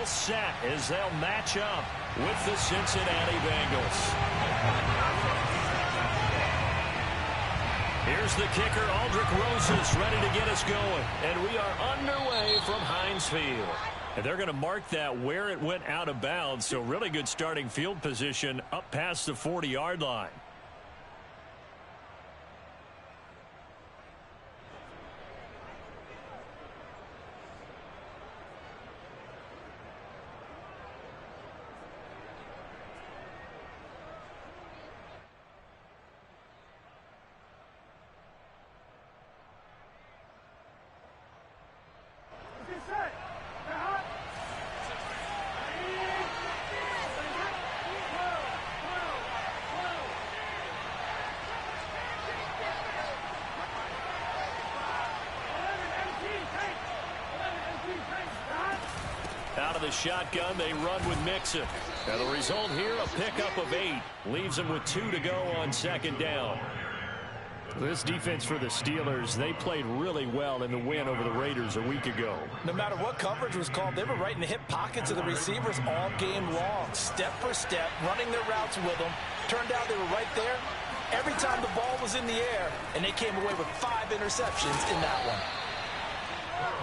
all set as they'll match up with the Cincinnati Bengals. Here's the kicker, Aldrich Rosas, ready to get us going. And we are underway from Heinz Field. And they're going to mark that where it went out of bounds, so really good starting field position up past the 40-yard line. Out of the shotgun, they run with Mixon. Now the result here, a pickup of 8. Leaves them with 2 to go on second down. This defense for the Steelers, they played really well in the win over the Raiders a week ago. No matter what coverage was called, they were right in the hip pockets of the receivers all game long. Step for step, running their routes with them. Turned out they were right there every time the ball was in the air, and they came away with 5 interceptions in that one.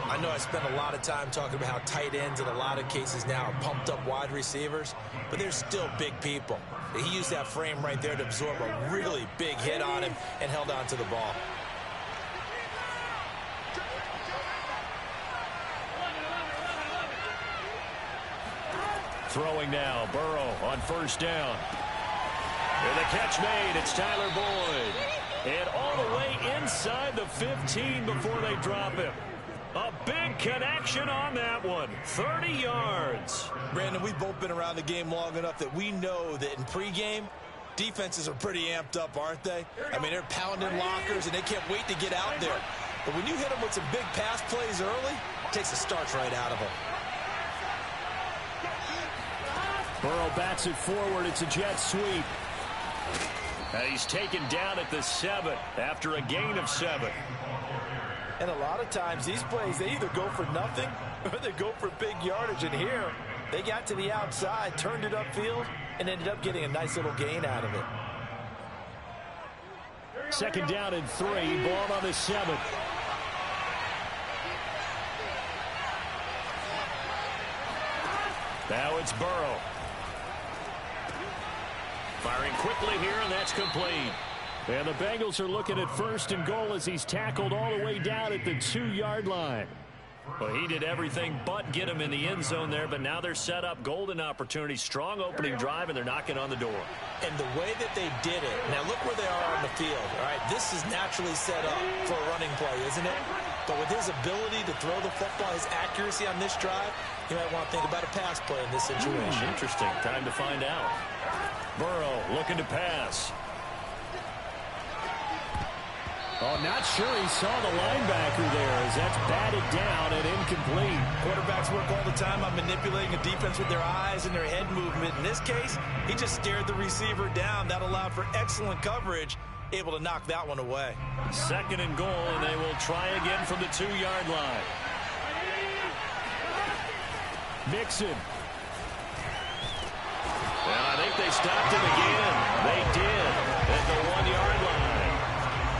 I know I spent a lot of time talking about how tight ends in a lot of cases now are pumped up wide receivers, but they're still big people. He used that frame right there to absorb a really big hit on him and held on to the ball. Throwing now, Burrow on first down. And the catch made, it's Tyler Boyd. And all the way inside the 15 before they drop him. A big connection on that one. 30 yards. Brandon, we've both been around the game long enough that we know that in pregame, defenses are pretty amped up, aren't they? I mean, they're pounding lockers, and they can't wait to get out there. But when you hit them with some big pass plays early, it takes the starch right out of them. Burrow bats it forward. It's a jet sweep. And he's taken down at the 7 after a gain of 7. And a lot of times these plays, they either go for nothing or they go for big yardage. And here, they got to the outside, turned it upfield, and ended up getting a nice little gain out of it. Second down and 3, ball on the 7. Now it's Burrow. Firing quickly here, and that's complete. And the Bengals are looking at first and goal as he's tackled all the way down at the 2-yard line. Well, he did everything but get him in the end zone there, but now they're set up. Golden opportunity, strong opening drive, and they're knocking on the door. And the way that they did it, now look where they are on the field. All right, this is naturally set up for a running play, isn't it? But with his ability to throw the football, his accuracy on this drive, you might want to think about a pass play in this situation. Interesting. Time to find out. Burrow looking to pass. Oh, not sure he saw the linebacker there as that's batted down and incomplete. Quarterbacks work all the time on manipulating a defense with their eyes and their head movement. In this case, he just stared the receiver down. That allowed for excellent coverage, able to knock that one away. Second and goal, and they will try again from the 2-yard line. Mixon. And I think they stopped him again. They did at the 1-yard line.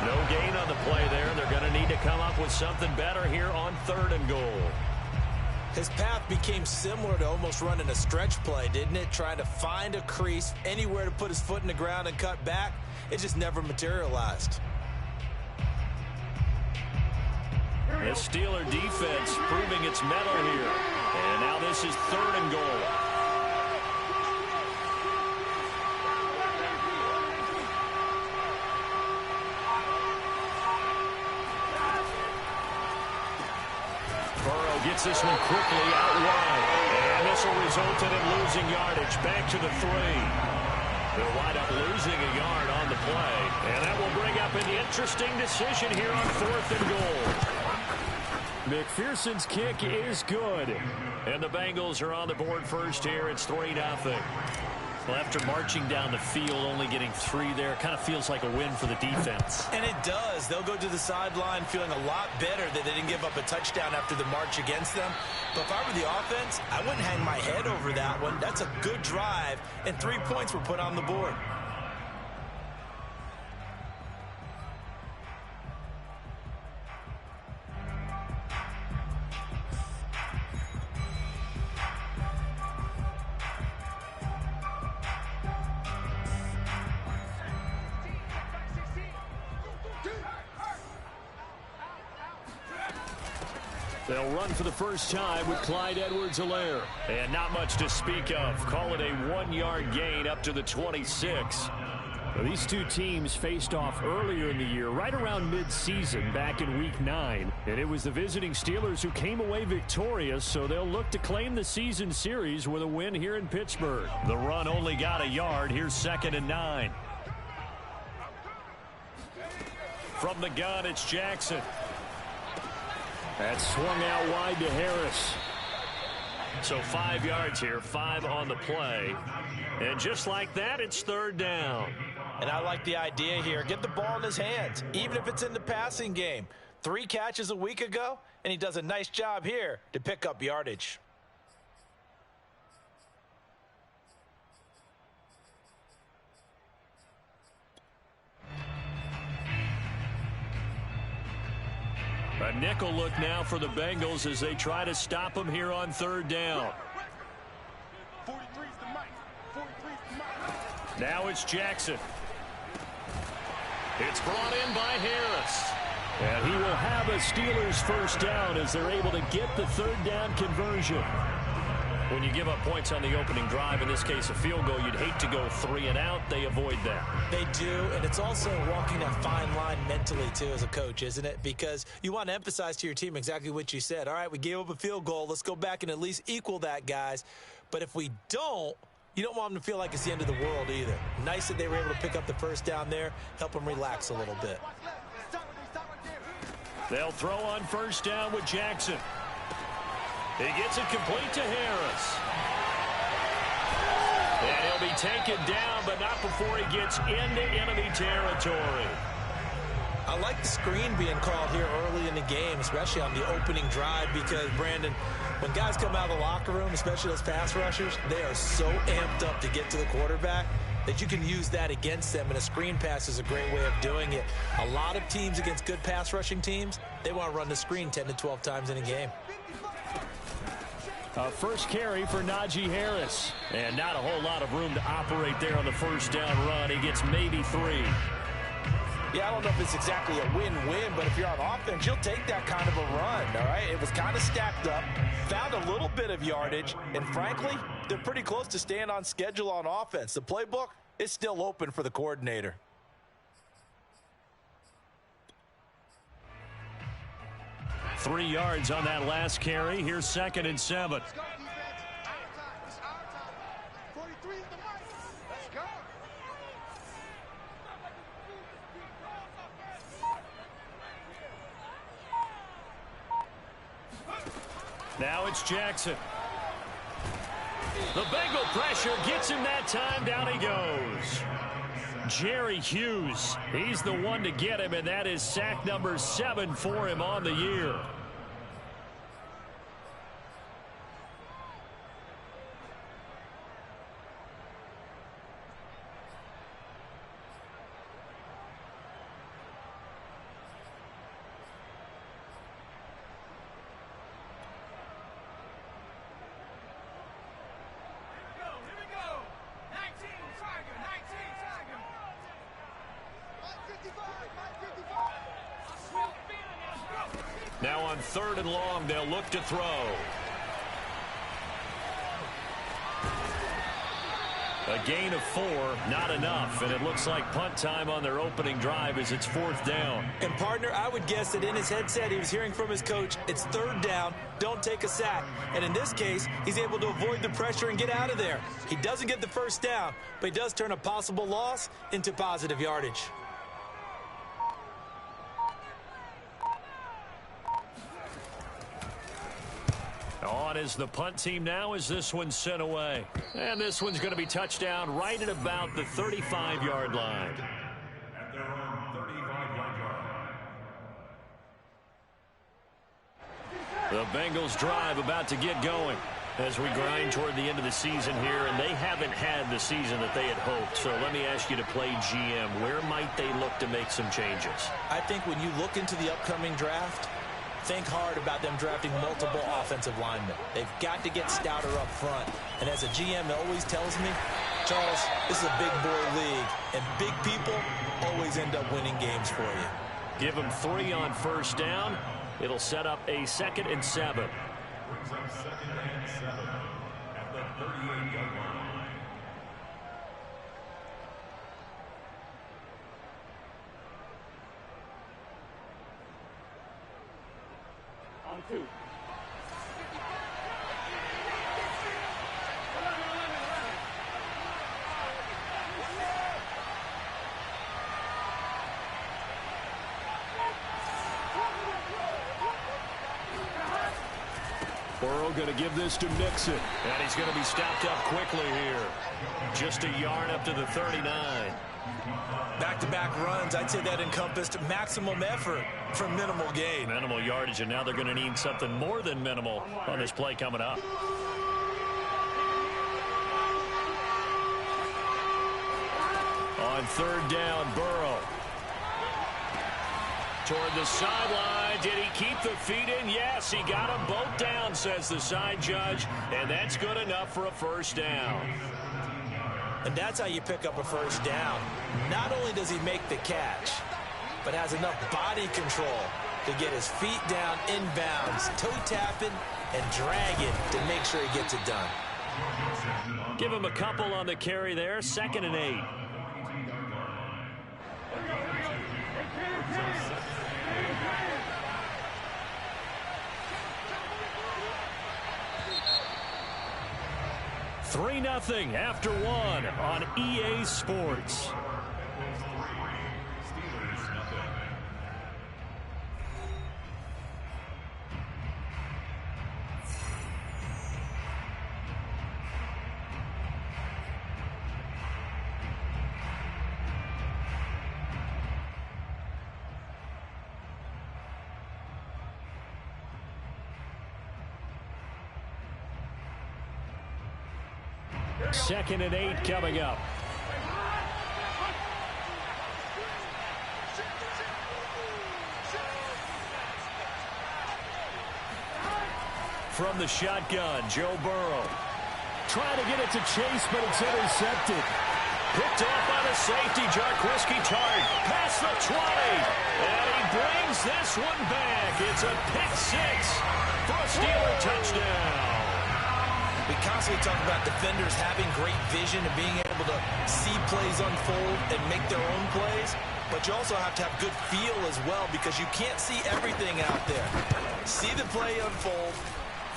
No gain on the play there. They're going to need to come up with something better here on 3rd and goal. His path became similar to almost running a stretch play, didn't it? Trying to find a crease, anywhere to put his foot in the ground and cut back. It just never materialized. The Steeler defense proving its mettle here. And now this is 3rd and goal. Gets this one quickly out wide. And this will result in him losing yardage. Back to the 3. They'll wind up losing a yard on the play. And that will bring up an interesting decision here on 4th and goal. McPherson's kick is good. And the Bengals are on the board first here. It's 3-0. Well, after marching down the field, only getting 3 there, kind of feels like a win for the defense. And it does. They'll go to the sideline feeling a lot better that they didn't give up a touchdown after the march against them. But if I were the offense, I wouldn't hang my head over that one. That's a good drive, and 3 points were put on the board. They'll run for the first time with Clyde Edwards-Helaire. And not much to speak of. Call it a 1-yard gain up to the 26. Well, these two teams faced off earlier in the year, right around mid-season, back in Week 9. And it was the visiting Steelers who came away victorious, so they'll look to claim the season series with a win here in Pittsburgh. The run only got a yard. Here's 2nd and 9. From the gun, it's Jackson. That's swung out wide to Harris. So 5 yards here, 5 on the play. And just like that, it's 3rd down. And I like the idea here. Get the ball in his hands, even if it's in the passing game. 3 catches a week ago, and he does a nice job here to pick up yardage. A nickel look now for the Bengals as they try to stop him here on 3rd down. Now it's Jackson. It's brought in by Harris. And he will have a Steelers first down as they're able to get the 3rd down conversion. When you give up points on the opening drive, in this case a field goal, you'd hate to go 3 and out. They avoid that. They do, and it's also walking that fine line mentally, too, as a coach, isn't it? Because you want to emphasize to your team exactly what you said. All right, we gave up a field goal. Let's go back and at least equal that, guys. But if we don't, you don't want them to feel like it's the end of the world either. Nice that they were able to pick up the first down there, help them relax a little bit. They'll throw on 1st down with Jackson. He gets it complete to Harris. And he'll be taken down, but not before he gets into enemy territory. I like the screen being called here early in the game, especially on the opening drive, because, Brandon, when guys come out of the locker room, especially those pass rushers, they are so amped up to get to the quarterback that you can use that against them, and a screen pass is a great way of doing it. A lot of teams against good pass rushing teams, they want to run the screen 10 to 12 times in a game. First carry for Najee Harris. And not a whole lot of room to operate there on the first down run. He gets maybe 3. Yeah, I don't know if it's exactly a win-win, but if you're on offense, you'll take that kind of a run, all right? It was kind of stacked up, found a little bit of yardage, and frankly, they're pretty close to staying on schedule on offense. The playbook is still open for the coordinator. Three yards on that last carry. Here's 2nd and 7. Now it's Jackson. The Bengal pressure gets him that time. Down he goes. Jerry Hughes, he's the one to get him, and that is sack number 7 for him on the year. Now on 3rd and long, they'll look to throw. A gain of 4, not enough, and it looks like punt time on their opening drive as it's 4th down. And, partner, I would guess that in his headset he was hearing from his coach, it's 3rd down, don't take a sack. And in this case, he's able to avoid the pressure and get out of there. He doesn't get the first down, but he does turn a possible loss into positive yardage. on as the punt team now as this one's sent away. And this one's going to be touchdown right at about the 35-yard line. At their own 35-yard line. The Bengals drive about to get going as we grind toward the end of the season here, and they haven't had the season that they had hoped. So let me ask you to play GM. Where might they look to make some changes? I think when you look into the upcoming draft, think hard about them drafting multiple offensive linemen. They've got to get stouter up front. And as a GM always tells me, Charles, this is a big boy league, and big people always end up winning games for you. Give them 3 on first down. It'll set up a 2nd and 7. Brings up 2nd and 7 at the 38-yard line. On 2. Burrow going to give this to Mixon. And he's going to be stopped up quickly here. Just a yard up to the 39. Back-to-back runs, I'd say that encompassed maximum effort for minimal gain. Minimal yardage, and now they're going to need something more than minimal on this play coming up. On 3rd down, Burrow. Toward the sideline. Did he keep the feet in? Yes, he got them both down, says the side judge. And that's good enough for a first down. And that's how you pick up a first down. Not only does he make the catch, but has enough body control to get his feet down inbounds, toe tapping, and drag it to make sure he gets it done. Give him a couple on the carry there. 2nd and 8. Three 0 after 1 on EA Sports. Second and 8 coming up. From the shotgun, Joe Burrow. Trying to get it to Chase, but it's intercepted. Picked off by the safety, Jarquiski Tart. Past the 20. And he brings this one back. It's a pick 6 for a Steeler touchdown. We constantly talk about defenders having great vision and being able to see plays unfold and make their own plays. But you also have to have good feel as well, because you can't see everything out there. See the play unfold,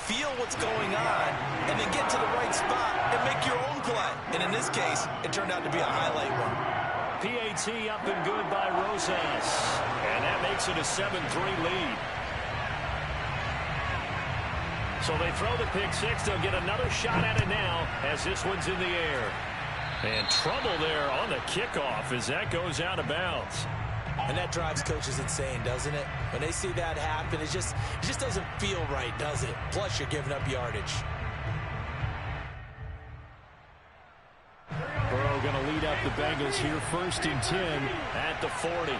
feel what's going on, and then get to the right spot and make your own play. And in this case, it turned out to be a highlight one. PAT up and good by Rosas. And that makes it a 7-3 lead. So they throw the pick 6. They'll get another shot at it now as this one's in the air. And trouble there on the kickoff as that goes out of bounds. And that drives coaches insane, doesn't it? When they see that happen, it just doesn't feel right, does it? Plus, you're giving up yardage. Burrow going to lead up the Bengals here. 1st and 10 at the 40.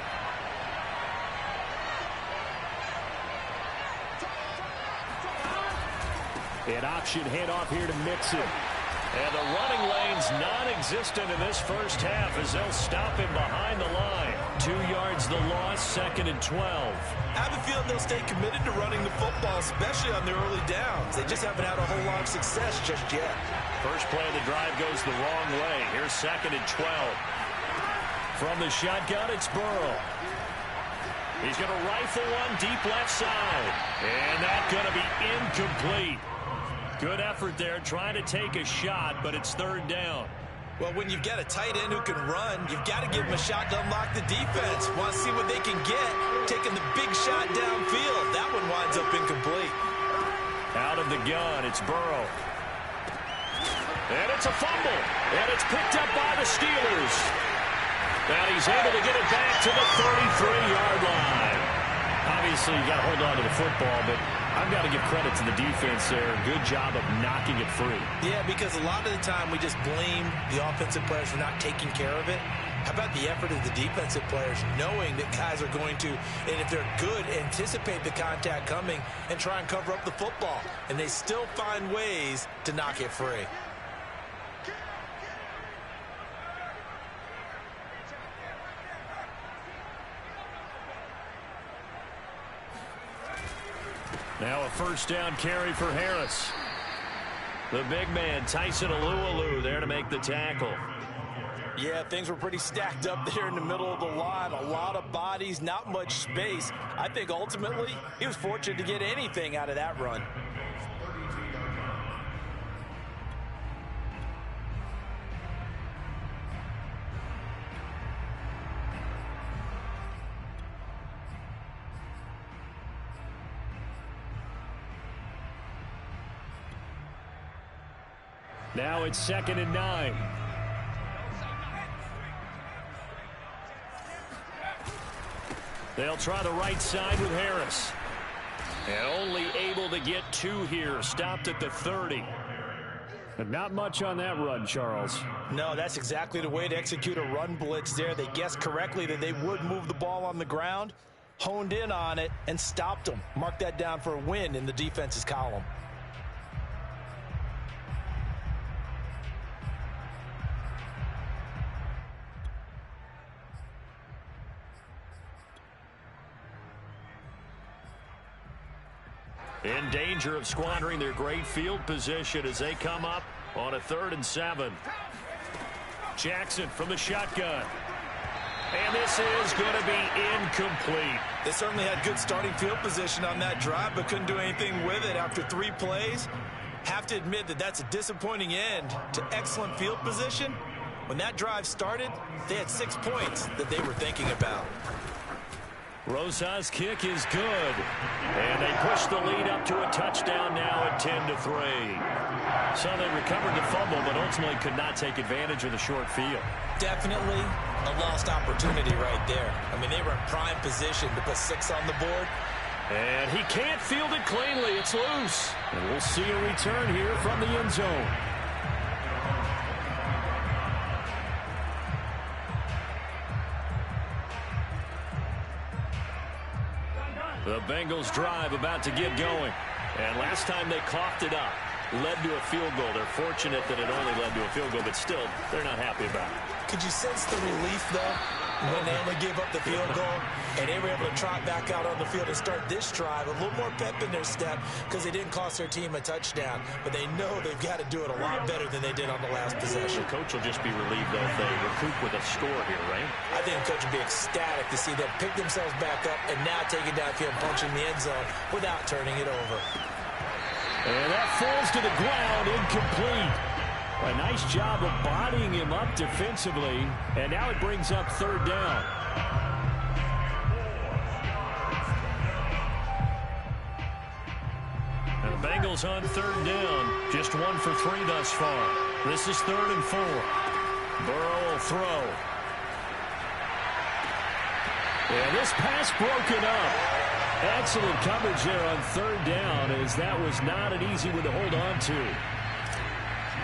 An option handoff here to Mixon. And the running lane's non-existent in this first half as they'll stop him behind the line. 2 yards the loss, 2nd and 12. I have a feeling they'll stay committed to running the football, especially on their early downs. They just haven't had a whole lot of success just yet. First play of the drive goes the wrong way. Here's 2nd and 12. From the shotgun, it's Burrow. He's going to rifle one deep left side. And that's going to be incomplete. Good effort there, trying to take a shot, but it's 3rd down. Well, when you've got a tight end who can run, you've got to give him a shot to unlock the defense. Want to see what they can get, taking the big shot downfield. That one winds up incomplete. Out of the gun, it's Burrow. And it's a fumble. And it's picked up by the Steelers. And he's able to get it back to the 33-yard line. Obviously, you got to hold on to the football, but I've got to give credit to the defense there. Good job of knocking it free. Yeah, because a lot of the time we just blame the offensive players for not taking care of it. How about the effort of the defensive players knowing that guys are going to, and if they're good, anticipate the contact coming and try and cover up the football. And they still find ways to knock it free. Now a first down carry for Harris. The big man, Tyson Alualu, there to make the tackle. Yeah, things were pretty stacked up there in the middle of the line. A lot of bodies, not much space. I think ultimately he was fortunate to get anything out of that run. Now it's 2nd and 9. They'll try the right side with Harris. And only able to get 2 here. Stopped at the 30. But not much on that run, Charles. No, that's exactly the way to execute a run blitz there. They guessed correctly that they would move the ball on the ground, honed in on it, and stopped them. Mark that down for a win in the defense's column. In danger of squandering their great field position as they come up on a 3rd and 7. Jackson from the shotgun. And this is going to be incomplete. They certainly had good starting field position on that drive, but couldn't do anything with it after 3 plays. Have to admit that that's a disappointing end to excellent field position. When that drive started, they had 6 points that they were thinking about. Rosa's kick is good. And they push the lead up to a touchdown now at 10-3. So they recovered the fumble, but ultimately could not take advantage of the short field. Definitely a lost opportunity right there. I mean, they were in prime position to put 6 on the board. And he can't field it cleanly. It's loose. And we'll see a return here from the end zone. The Bengals drive about to get going. And last time they coughed it up, led to a field goal. They're fortunate that it only led to a field goal, but still, they're not happy about it. Could you sense the relief, though, when they only gave up the field goal and they were able to trot back out on the field and start this drive? A little more pep in their step because they didn't cost their team a touchdown, but they know they've got to do it a lot better than they did on the last possession. The coach will just be relieved, though, if they recoup with a score here, right? I think the coach would be ecstatic to see them pick themselves back up and now take it downfield and punch in the end zone without turning it over. And that falls to the ground, incomplete. A nice job of bodying him up defensively, and now it brings up 3rd down. And the Bengals on 3rd down, just 1 for 3 thus far. This is 3rd and 4. Burrow will throw. And this pass broken up. Excellent coverage there on 3rd down, as that was not an easy one to hold on to.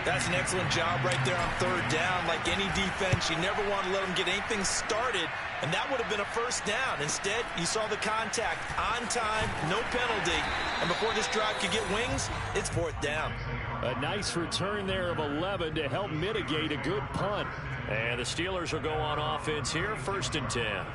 That's an excellent job right there on 3rd down. Like any defense, you never want to let them get anything started, and that would have been a first down. Instead, you saw the contact on time, no penalty, and before this drive could get wings, it's 4th down. A nice return there of 11 to help mitigate a good punt. And the Steelers will go on offense here, 1st and 10.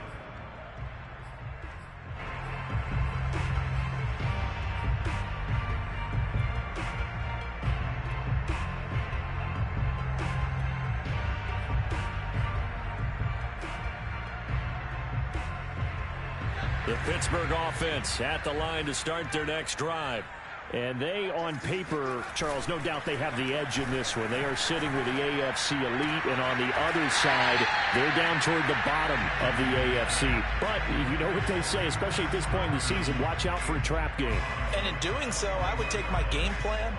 The Pittsburgh offense at the line to start their next drive. And they, on paper, Charles, no doubt they have the edge in this one. They are sitting with the AFC elite, and on the other side, they're down toward the bottom of the AFC. But you know what they say, especially at this point in the season, watch out for a trap game. And in doing so, I would take my game plan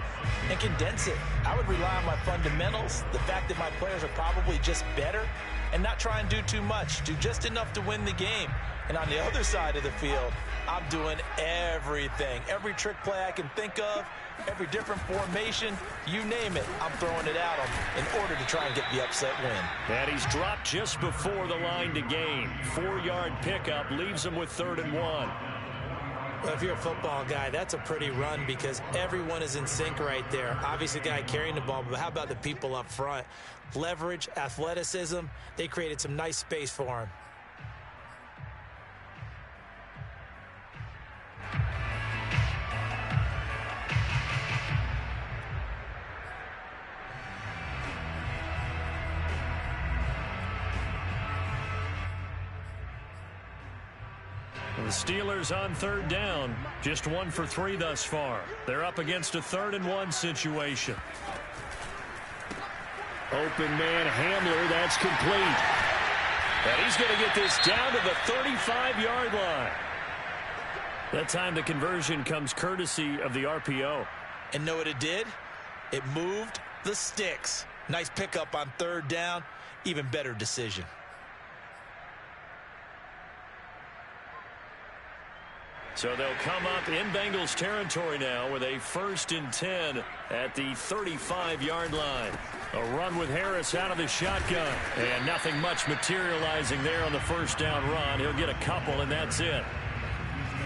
and condense it. I would rely on my fundamentals, the fact that my players are probably just better, and not try and do too much. Do just enough to win the game. And on the other side of the field, I'm doing everything. Every trick play I can think of, every different formation, you name it, I'm throwing it at him in order to try and get the upset win. And he's dropped just before the line to gain. 4-yard pickup leaves him with 3rd and 1. Well, if you're a football guy, that's a pretty run because everyone is in sync right there. Obviously, the guy carrying the ball, but how about the people up front? Leverage, athleticism, they created some nice space for him. The Steelers on 3rd down, just 1 for 3 thus far. They're up against a 3rd and 1 situation. Open man Hamler, that's complete. And he's going to get this down to the 35-yard line. That time the conversion comes courtesy of the RPO. And know what it did? It moved the sticks. Nice pickup on 3rd down. Even better decision. So they'll come up in Bengals territory now with a 1st and 10 at the 35-yard line. A run with Harris out of the shotgun. And nothing much materializing there on the 1st down run. He'll get a couple, and that's it.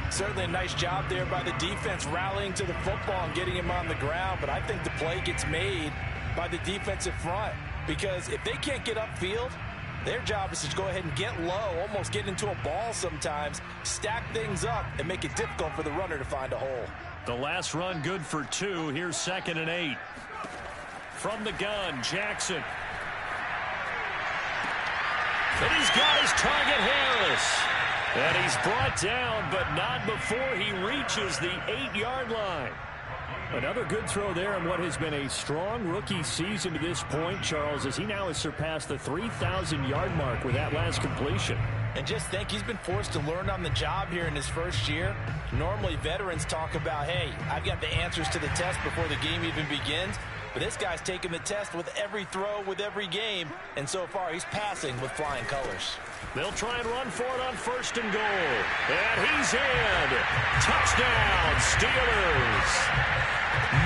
Certainly a nice job there by the defense rallying to the football and getting him on the ground. But I think the play gets made by the defensive front. Because if they can't get upfield, their job is to go ahead and get low, almost get into a ball sometimes, stack things up, and make it difficult for the runner to find a hole. The last run good for 2. Here's 2nd and 8. From the gun, Jackson. And he's got his target, Harris. And he's brought down, but not before he reaches the 8-yard line. Another good throw there in what has been a strong rookie season to this point, Charles, as he now has surpassed the 3,000-yard mark with that last completion. And just think, he's been forced to learn on the job here in his first year. Normally, veterans talk about, hey, I've got the answers to the test before the game even begins. But this guy's taking the test with every throw, with every game. And so far, he's passing with flying colors. They'll try and run for it on 1st and goal. And he's in. Touchdown, Steelers.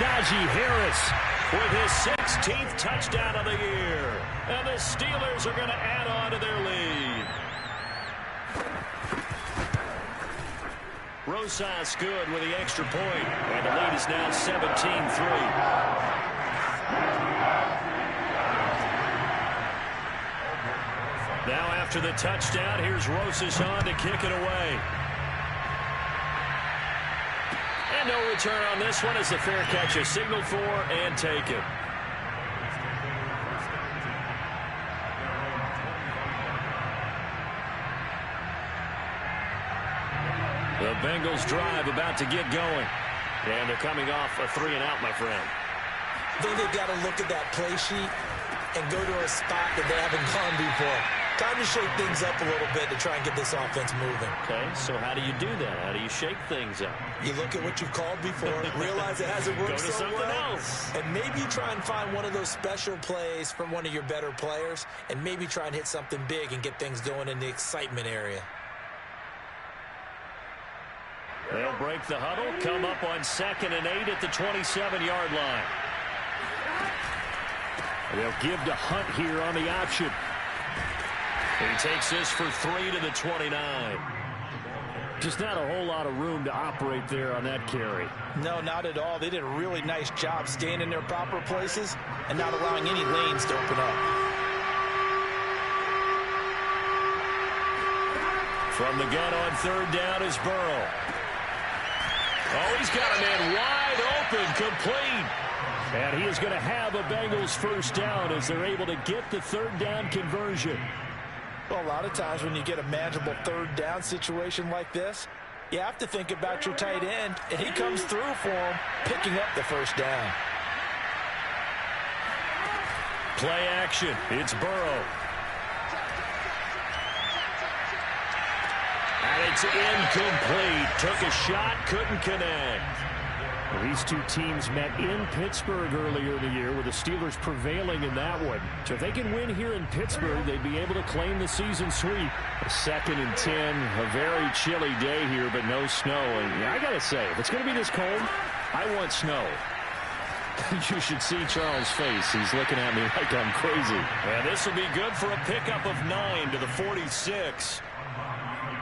Najee Harris with his 16th touchdown of the year. And the Steelers are going to add on to their lead. Rosas good with the extra point. And the lead is now 17-3. Now after the touchdown, here's Rosas on to kick it away. And no return on this one as the fair catch is signaled for and taken. The Bengals drive about to get going. And they're coming off a 3-and-out, my friend. I think they've got to look at that play sheet and go to a spot that they haven't gone before. Time to shake things up a little bit to try and get this offense moving. Okay, so how do you do that? How do you shake things up? You look at what you've called before, realize it hasn't worked Go to so something well, else. and maybe try and find one of those special plays from one of your better players, and maybe try and hit something big and get things going in the excitement area. They'll break the huddle, come up on 2nd and 8 at the 27-yard line. They'll give to Hunt here on the option. He takes this for 3 to the 29. Just not a whole lot of room to operate there on that carry. No, not at all. They did a really nice job staying in their proper places and not allowing any lanes to open up. From the gun on 3rd down is Burrow. Oh, he's got a man wide open, complete. And he is going to have a Bengals 1st down as they're able to get the 3rd down conversion. Well, a lot of times when you get a manageable 3rd down situation like this, You have to think about your tight end, and he comes through for him, picking up the first down. Play action. It's Burrow. And it's incomplete. Took a shot, couldn't connect. Well, these two teams met in Pittsburgh earlier in the year with the Steelers prevailing in that one. So if they can win here in Pittsburgh, they'd be able to claim the season sweep. A 2nd and 10, a very chilly day here, but no snow. And yeah, I got to say, if it's going to be this cold, I want snow. You should see Charles' face. He's looking at me like I'm crazy. And this will be good for a pickup of 9 to the 46.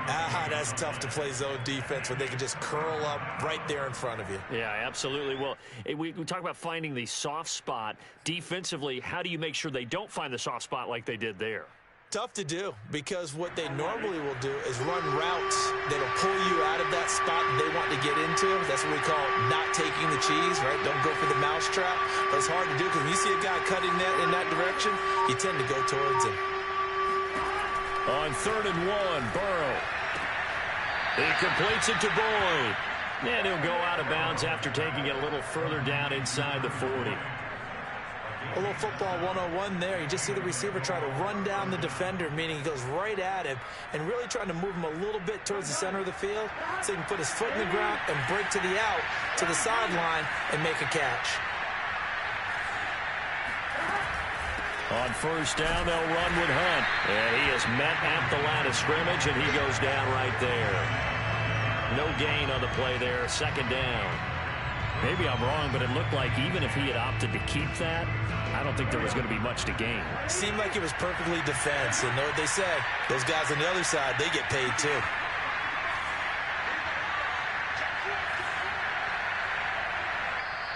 That's tough to play zone defense when they can just curl up right there in front of you. Yeah, absolutely. Well, we talk about finding the soft spot. Defensively, how do you make sure they don't find the soft spot like they did there? Tough to do, because what they normally will do is run routes that'll pull you out of that spot they want to get into. That's what we call not taking the cheese, right? Don't go for the mousetrap. But it's hard to do because when you see a guy cutting that in that direction, you tend to go towards him. On 3rd and 1, Burrow. He completes it to Boyd. And he'll go out of bounds after taking it a little further down inside the 40. A little football 101 there. You just see the receiver try to run down the defender, meaning he goes right at him and really trying to move him a little bit towards the center of the field so he can put his foot in the ground and break to the out, to the sideline, and make a catch. On 1st down, they'll run with Hunt. And he is met at the line of scrimmage, and he goes down right there. No gain on the play there, 2nd down. Maybe I'm wrong, but it looked like even if he had opted to keep that, I don't think there was going to be much to gain. Seemed like it was perfectly defense. And know what they say, those guys on the other side, they get paid too.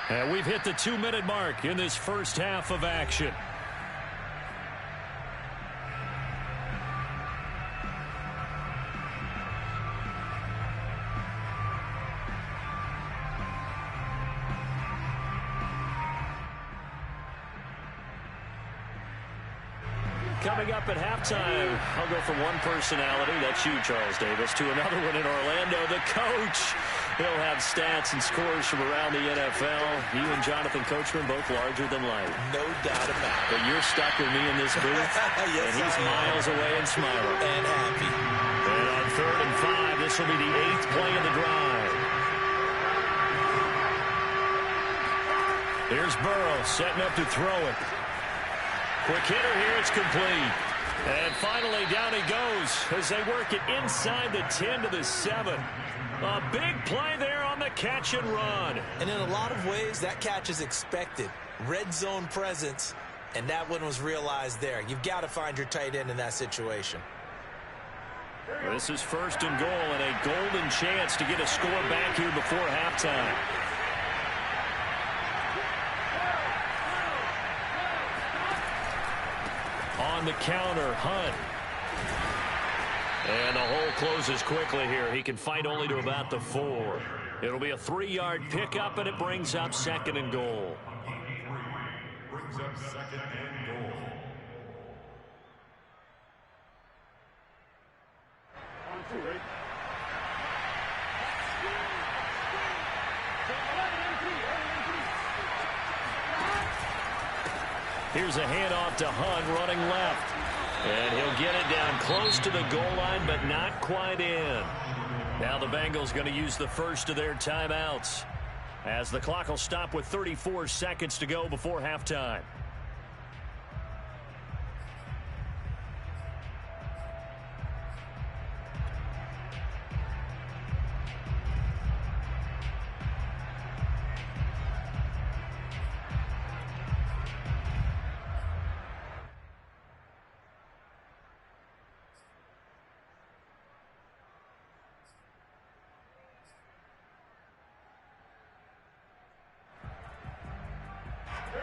And we've hit the 2-minute mark in this first half of action. Coming up at halftime, I'll go from one personality, that's you, Charles Davis, to another one in Orlando, the coach. He'll have stats and scores from around the NFL. You and Jonathan Coachman, both larger than life. No doubt about it. But you're stuck with me in this booth, yes, and he's miles away and smiling. And happy. And on 3rd and 5, this will be the 8th play of the drive. Here's Burrow setting up to throw it. Quick hitter here, it's complete. And finally, down he goes as they work it inside the 10 to the 7. A big play there on the catch and run. And in a lot of ways, that catch is expected. Red zone presence, and that one was realized there. You've got to find your tight end in that situation. This is 1st and goal and a golden chance to get a score back here before halftime. On the counter, Hunt. And the hole closes quickly here. He can fight only to about the 4. It'll be a 3-yard pickup, and it brings up 2nd and goal. Brings up 2nd and goal. On 2, right? Here's a handoff to Hunt running left. And he'll get it down close to the goal line, but not quite in. Now the Bengals going to use the first of their timeouts, as the clock will stop with 34 seconds to go before halftime.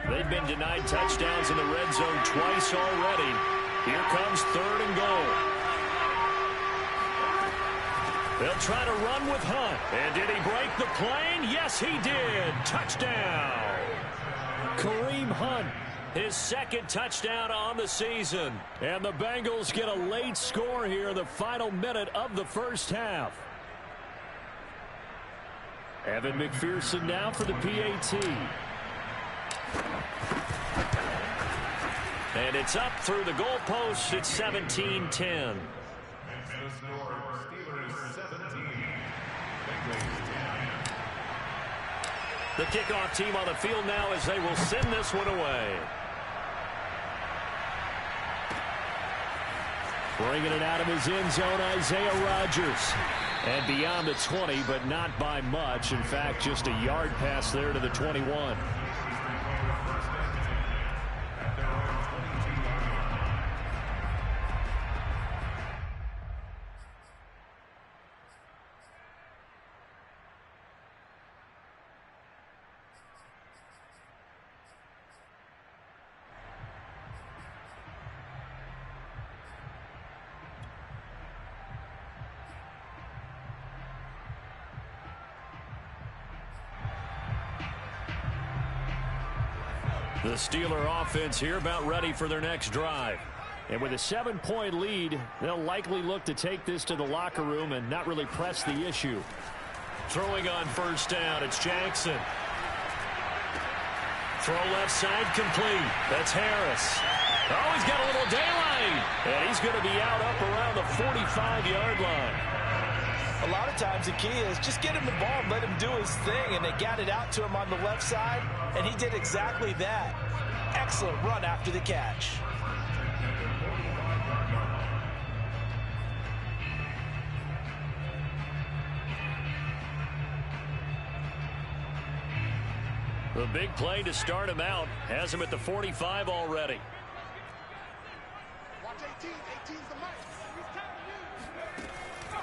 They've been denied touchdowns in the red zone twice already. Here comes 3rd and goal. They'll try to run with Hunt. And did he break the plane? Yes, he did. Touchdown. Kareem Hunt, his 2nd touchdown on the season. And the Bengals get a late score here in the final minute of the first half. Evan McPherson now for the PAT. And it's up through the goalpost. It's 17-10. The score, Steelers 17. The kickoff team on the field now as they will send this one away. Bringing it out of his end zone, Isaiah Rodgers. And beyond the 20, but not by much. In fact, just a yard pass there to the 21. The Steeler offense here about ready for their next drive. And with a 7-point lead, they'll likely look to take this to the locker room and not really press the issue. Throwing on first down, it's Jackson. Throw left side complete. That's Harris. Oh, he's got a little daylight. And he's going to be out up around the 45-yard line. A lot of times the key is just get him the ball and let him do his thing, and they got it out to him on the left side, and he did exactly that. Excellent run after the catch. The big play to start him out has him at the 45 already. Watch 18. 18's the mark.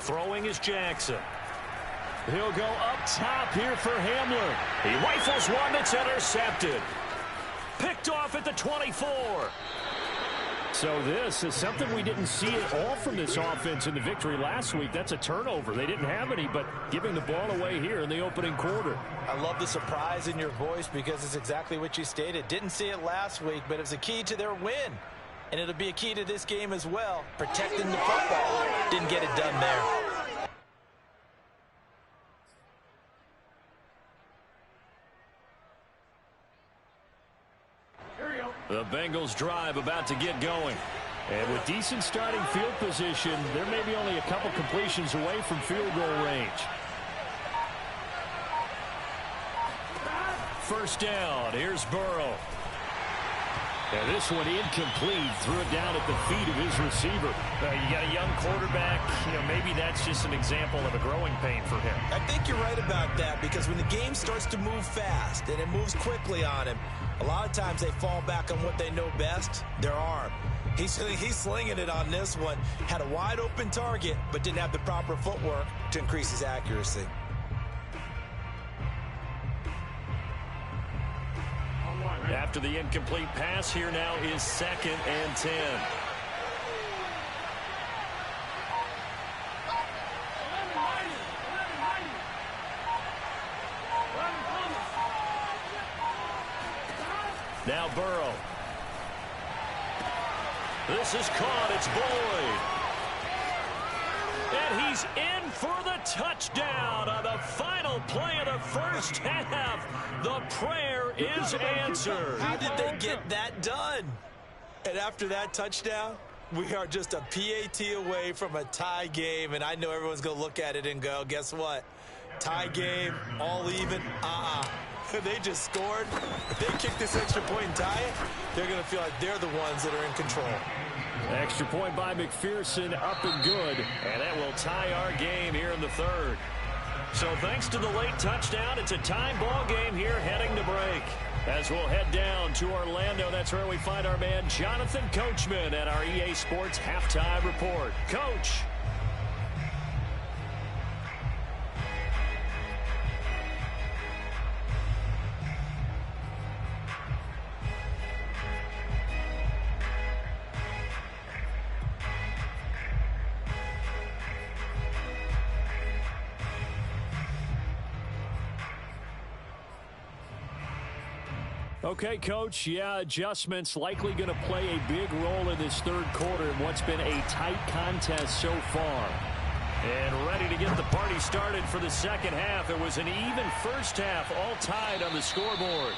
Throwing is Jackson. He'll go up top here for Hamler. He rifles one that's intercepted. Picked off at the 24. So this is something we didn't see at all from this offense in the victory last week. That's a turnover. They didn't have any, but giving the ball away here in the opening quarter. I love the surprise in your voice because it's exactly what you stated. Didn't see it last week, but it's a key to their win. And it'll be a key to this game as well, protecting the football. Didn't get it done there. The Bengals drive about to get going. And with decent starting field position, they're maybe only a couple completions away from field goal range. First down, here's Burrow. And this one incomplete, threw it down at the feet of his receiver. You got a young quarterback, maybe that's just an example of a growing pain for him. I think you're right about that because when the game starts to move fast and it moves quickly on him, a lot of times they fall back on what they know best, their arm. He's slinging it on this one. Had a wide open target, but didn't have the proper footwork to increase his accuracy. After the incomplete pass, here now is 2nd and 10. Now Burrow. This is caught. It's Boyd. And he's in for the touchdown on the final play of the first half. The prayer is answered. How did they get that done? And after that touchdown, we are just a PAT away from a tie game. And I know everyone's going to look at it and go, guess what? Tie game, all even, They just scored. If they kick this extra point and tie it, they're going to feel like they're the ones that are in control. Extra point by McPherson, up and good. And that will tie our game here in the third. So thanks to the late touchdown, it's a tie ball game here heading to break. As we'll head down to Orlando, that's where we find our man Jonathan Coachman at our EA Sports Halftime Report. Coach. Okay, Coach, adjustments likely going to play a big role in this third quarter in what's been a tight contest so far. And ready to get the party started for the second half. It was an even first half, all tied on the scoreboard.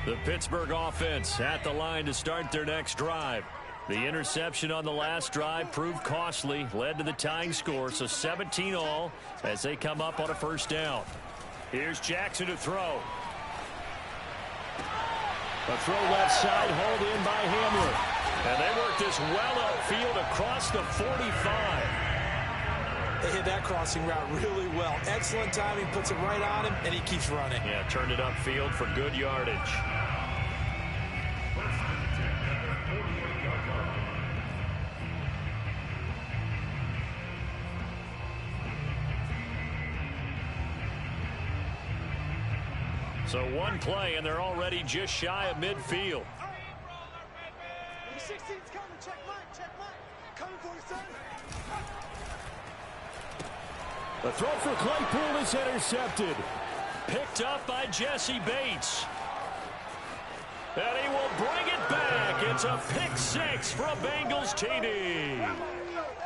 The Pittsburgh offense at the line to start their next drive. The interception on the last drive proved costly, led to the tying score, so 17 all as they come up on a first down. Here's Jackson to throw. A throw left side, hauled in by Hamler. And they work this well upfield across the 45. They hit that crossing route really well. Excellent timing, puts it right on him, and he keeps running. Yeah, turned it upfield for good yardage. So one play, and they're already just shy of midfield. 16's coming, check Mike. Coming for you, sir. The throw for Claypool is intercepted. Picked up by Jesse Bates. And he will bring it back. It's a pick six for a Bengals TD.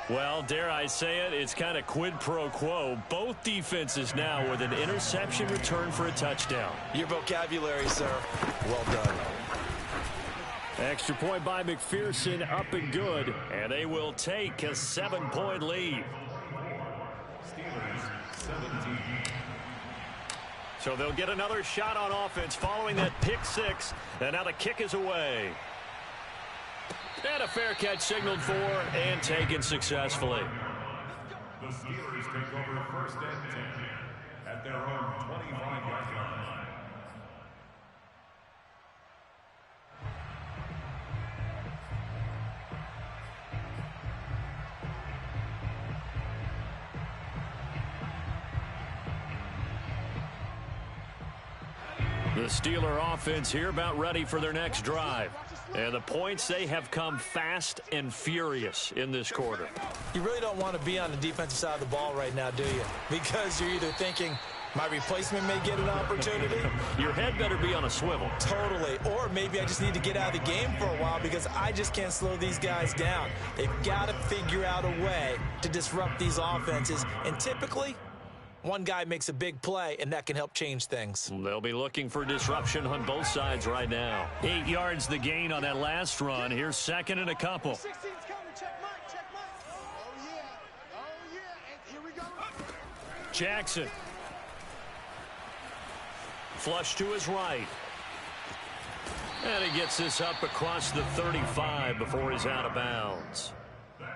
Well, dare I say it, it's kind of quid pro quo. Both defenses now with an interception return for a touchdown. Your vocabulary, sir. Well done. Extra point by McPherson, up and good. And they will take a 7-point lead. So they'll get another shot on offense following that pick six. And now the kick is away. And a fair catch signaled for and taken successfully. The Steelers take over first and 10 at their own 25-yard line. The Steeler offense here about ready for their next drive. And the points, they have come fast and furious in this quarter. You really don't want to be on the defensive side of the ball right now, do you? Because you're either thinking, my replacement may get an opportunity. Your head better be on a swivel. Totally. Or maybe I just need to get out of the game for a while because I just can't slow these guys down. They've got to figure out a way to disrupt these offenses. And typically, one guy makes a big play, and that can help change things. They'll be looking for disruption on both sides right now. 8 yards the gain on that last run. Here's second and a couple. 16's coming, check Mike. Oh, yeah. And here we go. Jackson. Flush to his right. And he gets this up across the 35 before he's out of bounds.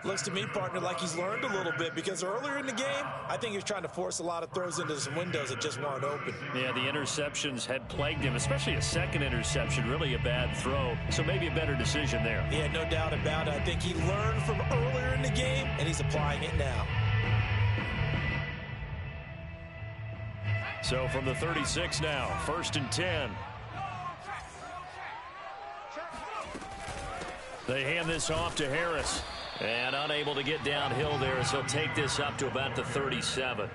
Looks to me, partner, like he's learned a little bit because earlier in the game, I think he was trying to force a lot of throws into some windows that just weren't open. Yeah, the interceptions had plagued him, especially a second interception, really a bad throw. So maybe a better decision there. Yeah, no doubt about it. I think he learned from earlier in the game, and he's applying it now. So from the 36 now, first and 10. They hand this off to Harris. And unable to get downhill there, as he'll take this up to about the 37.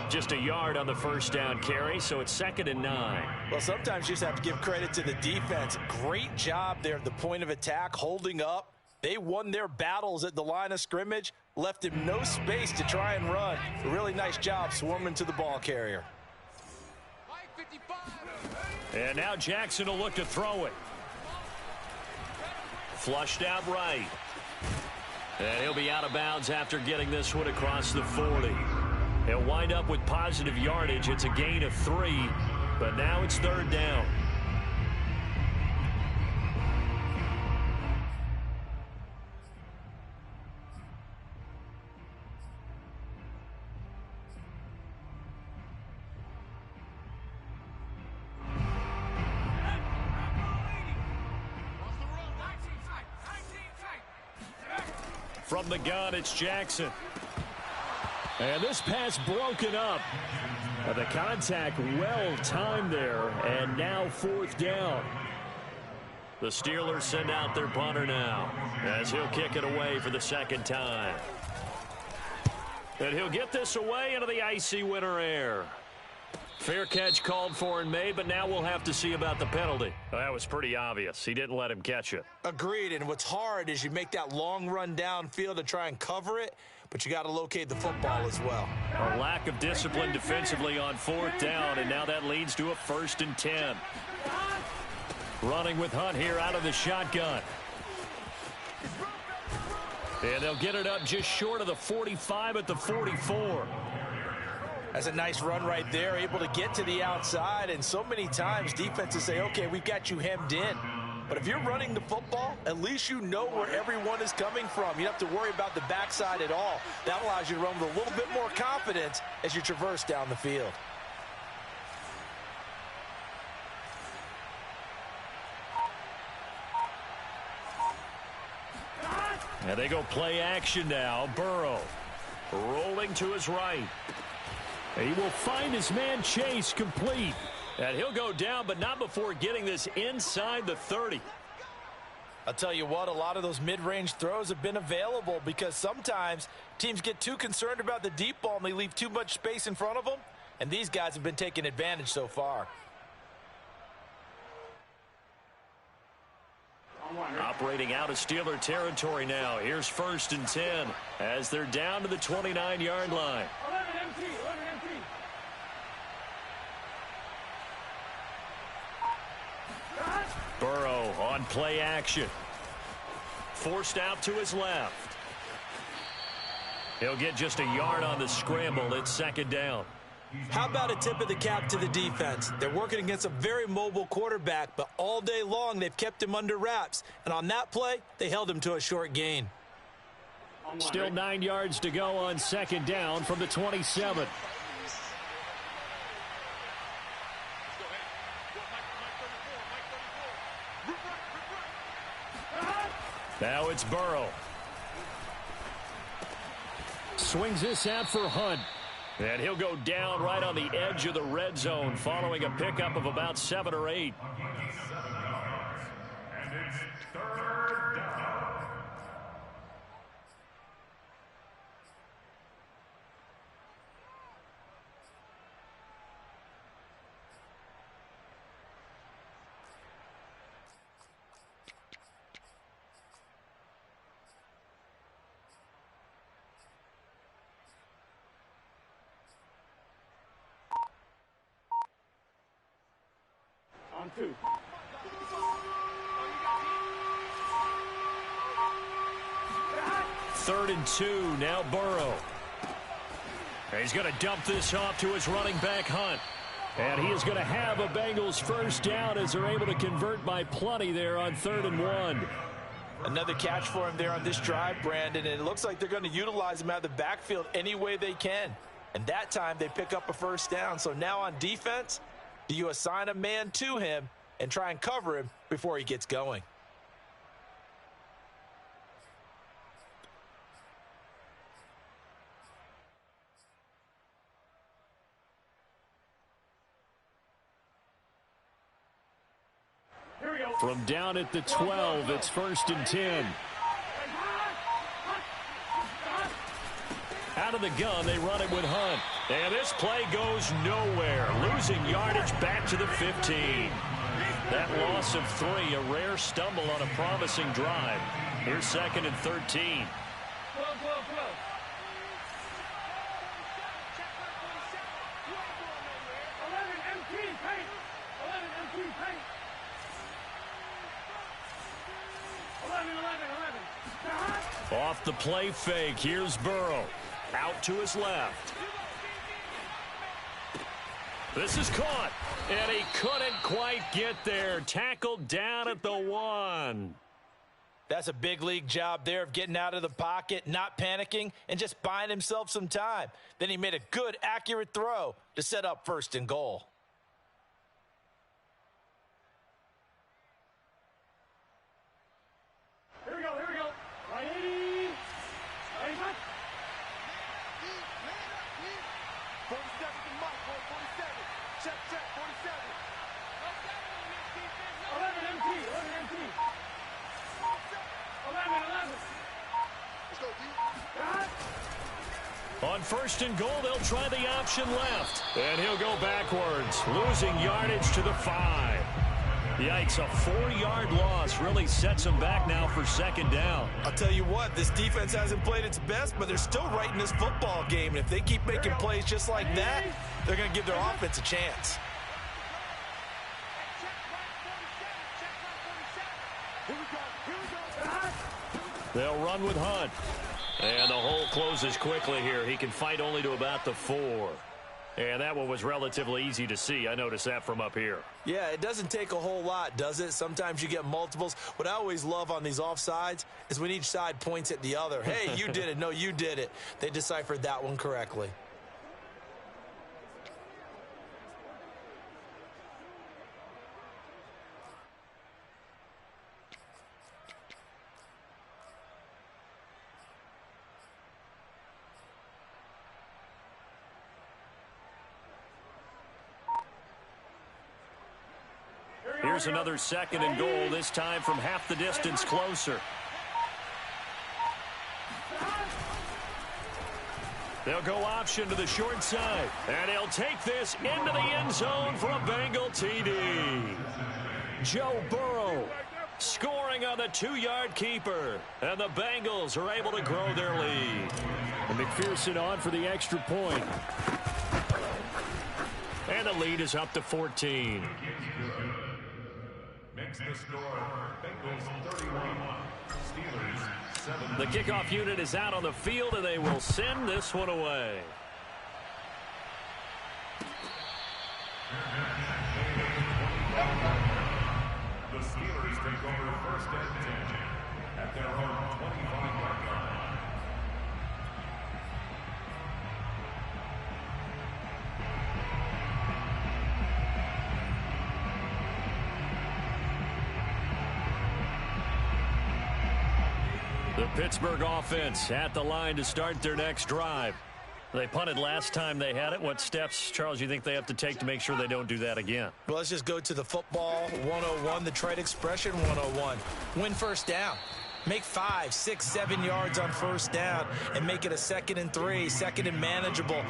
Just a yard on the first down carry, so it's second and 9. Well, sometimes you just have to give credit to the defense. Great job there at the point of attack, holding up. They won their battles at the line of scrimmage, left him no space to try and run. A really nice job swarming to the ball carrier. And now Jackson will look to throw it. Flushed out right. And he'll be out of bounds after getting this one across the 40. He'll wind up with positive yardage. It's a gain of 3, but now it's third down. From the gun, it's Jackson. And this pass broken up. The contact well timed there, and now fourth down. The Steelers send out their punter now as he'll kick it away for the second time. And he'll get this away into the icy winter air. Fair catch called for and made, but now we'll have to see about the penalty. Well, that was pretty obvious. He didn't let him catch it. Agreed, and what's hard is you make that long run downfield to try and cover it, but you got to locate the football as well. A lack of discipline defensively on fourth down, and now that leads to a 1st and 10. Running with Hunt here out of the shotgun. And they'll get it up just short of the 45 at the 44. That's a nice run right there, able to get to the outside, and so many times defenses say, okay, we've got you hemmed in. But if you're running the football, at least you know where everyone is coming from. You don't have to worry about the backside at all. That allows you to run with a little bit more confidence as you traverse down the field. And they go play action now. Burrow rolling to his right. He will find his man Chase complete. And he'll go down, but not before getting this inside the 30. I'll tell you what, a lot of those mid-range throws have been available because sometimes teams get too concerned about the deep ball and they leave too much space in front of them. And these guys have been taking advantage so far. Operating out of Steeler territory now. Here's 1st and 10 as they're down to the 29-yard line. Burrow on play action. Forced out to his left. He'll get just a yard on the scramble. It's 2nd down. How about a tip of the cap to the defense? They're working against a very mobile quarterback, but all day long they've kept him under wraps. And on that play, they held him to a short gain. Still 9 yards to go on 2nd down from the 27. Now it's Burrow. Swings this out for Hunt. And he'll go down right on the edge of the red zone following a pickup of about 7 or 8. And it's 3rd down. On 2. 3rd and 2. Now Burrow. He's going to dump this off to his running back, Hunt. And he is going to have a Bengals 1st down as they're able to convert by plenty there on 3rd and 1. Another catch for him there on this drive, Brandon, and it looks like they're going to utilize him out of the backfield any way they can. And that time they pick up a 1st down. So now on defense, do you assign a man to him and try and cover him before he gets going? From down at the 12, it's 1st and 10. Out of the gun, they run it with Hunt. And this play goes nowhere. Losing yardage back to the 15. That loss of 3, a rare stumble on a promising drive. Here's 2nd and 13. Off the play fake, here's Burrow. Out to his left. This is caught, and he couldn't quite get there. Tackled down at the 1. That's a big league job there of getting out of the pocket, not panicking, and just buying himself some time. Then he made a good, accurate throw to set up 1st and goal. Here we go, here we go. Right 80. 85. 47 to Mike, 44. On first and goal, they'll try the option left. And he'll go backwards, losing yardage to the 5. Yikes, a 4-yard loss really sets them back now for second down. I'll tell you what, this defense hasn't played its best, but they're still right in this football game. And if they keep making plays just like that, they're going to give their offense a chance. They'll run with Hunt. And the hole closes quickly here. He can fight only to about the 4. And that one was relatively easy to see. I noticed that from up here. Yeah, it doesn't take a whole lot, does it? Sometimes you get multiples. What I always love on these offsides is when each side points at the other. Hey, you did it. No, you did it. They deciphered that one correctly. Here's another second and goal, this time from half the distance closer. They'll go option to the short side, and he'll take this into the end zone for a Bengal TD. Joe Burrow scoring on the 2-yard keeper, and the Bengals are able to grow their lead. And McPherson on for the extra point. And the lead is up to 14. Makes the score Bengals 31, Steelers 7. The kickoff unit is out on the field, and they will send this one away. The Steelers take over first and 10 at their own 25-yard line. The Pittsburgh offense at the line to start their next drive. They punted last time they had it. What steps, Charles, you think they have to take to make sure they don't do that again? Well, let's just go to the football 101, the trade expression 101. Win first down. Make 5, 6, 7 yards on first down and make it a 2nd and 3, 2nd and manageable.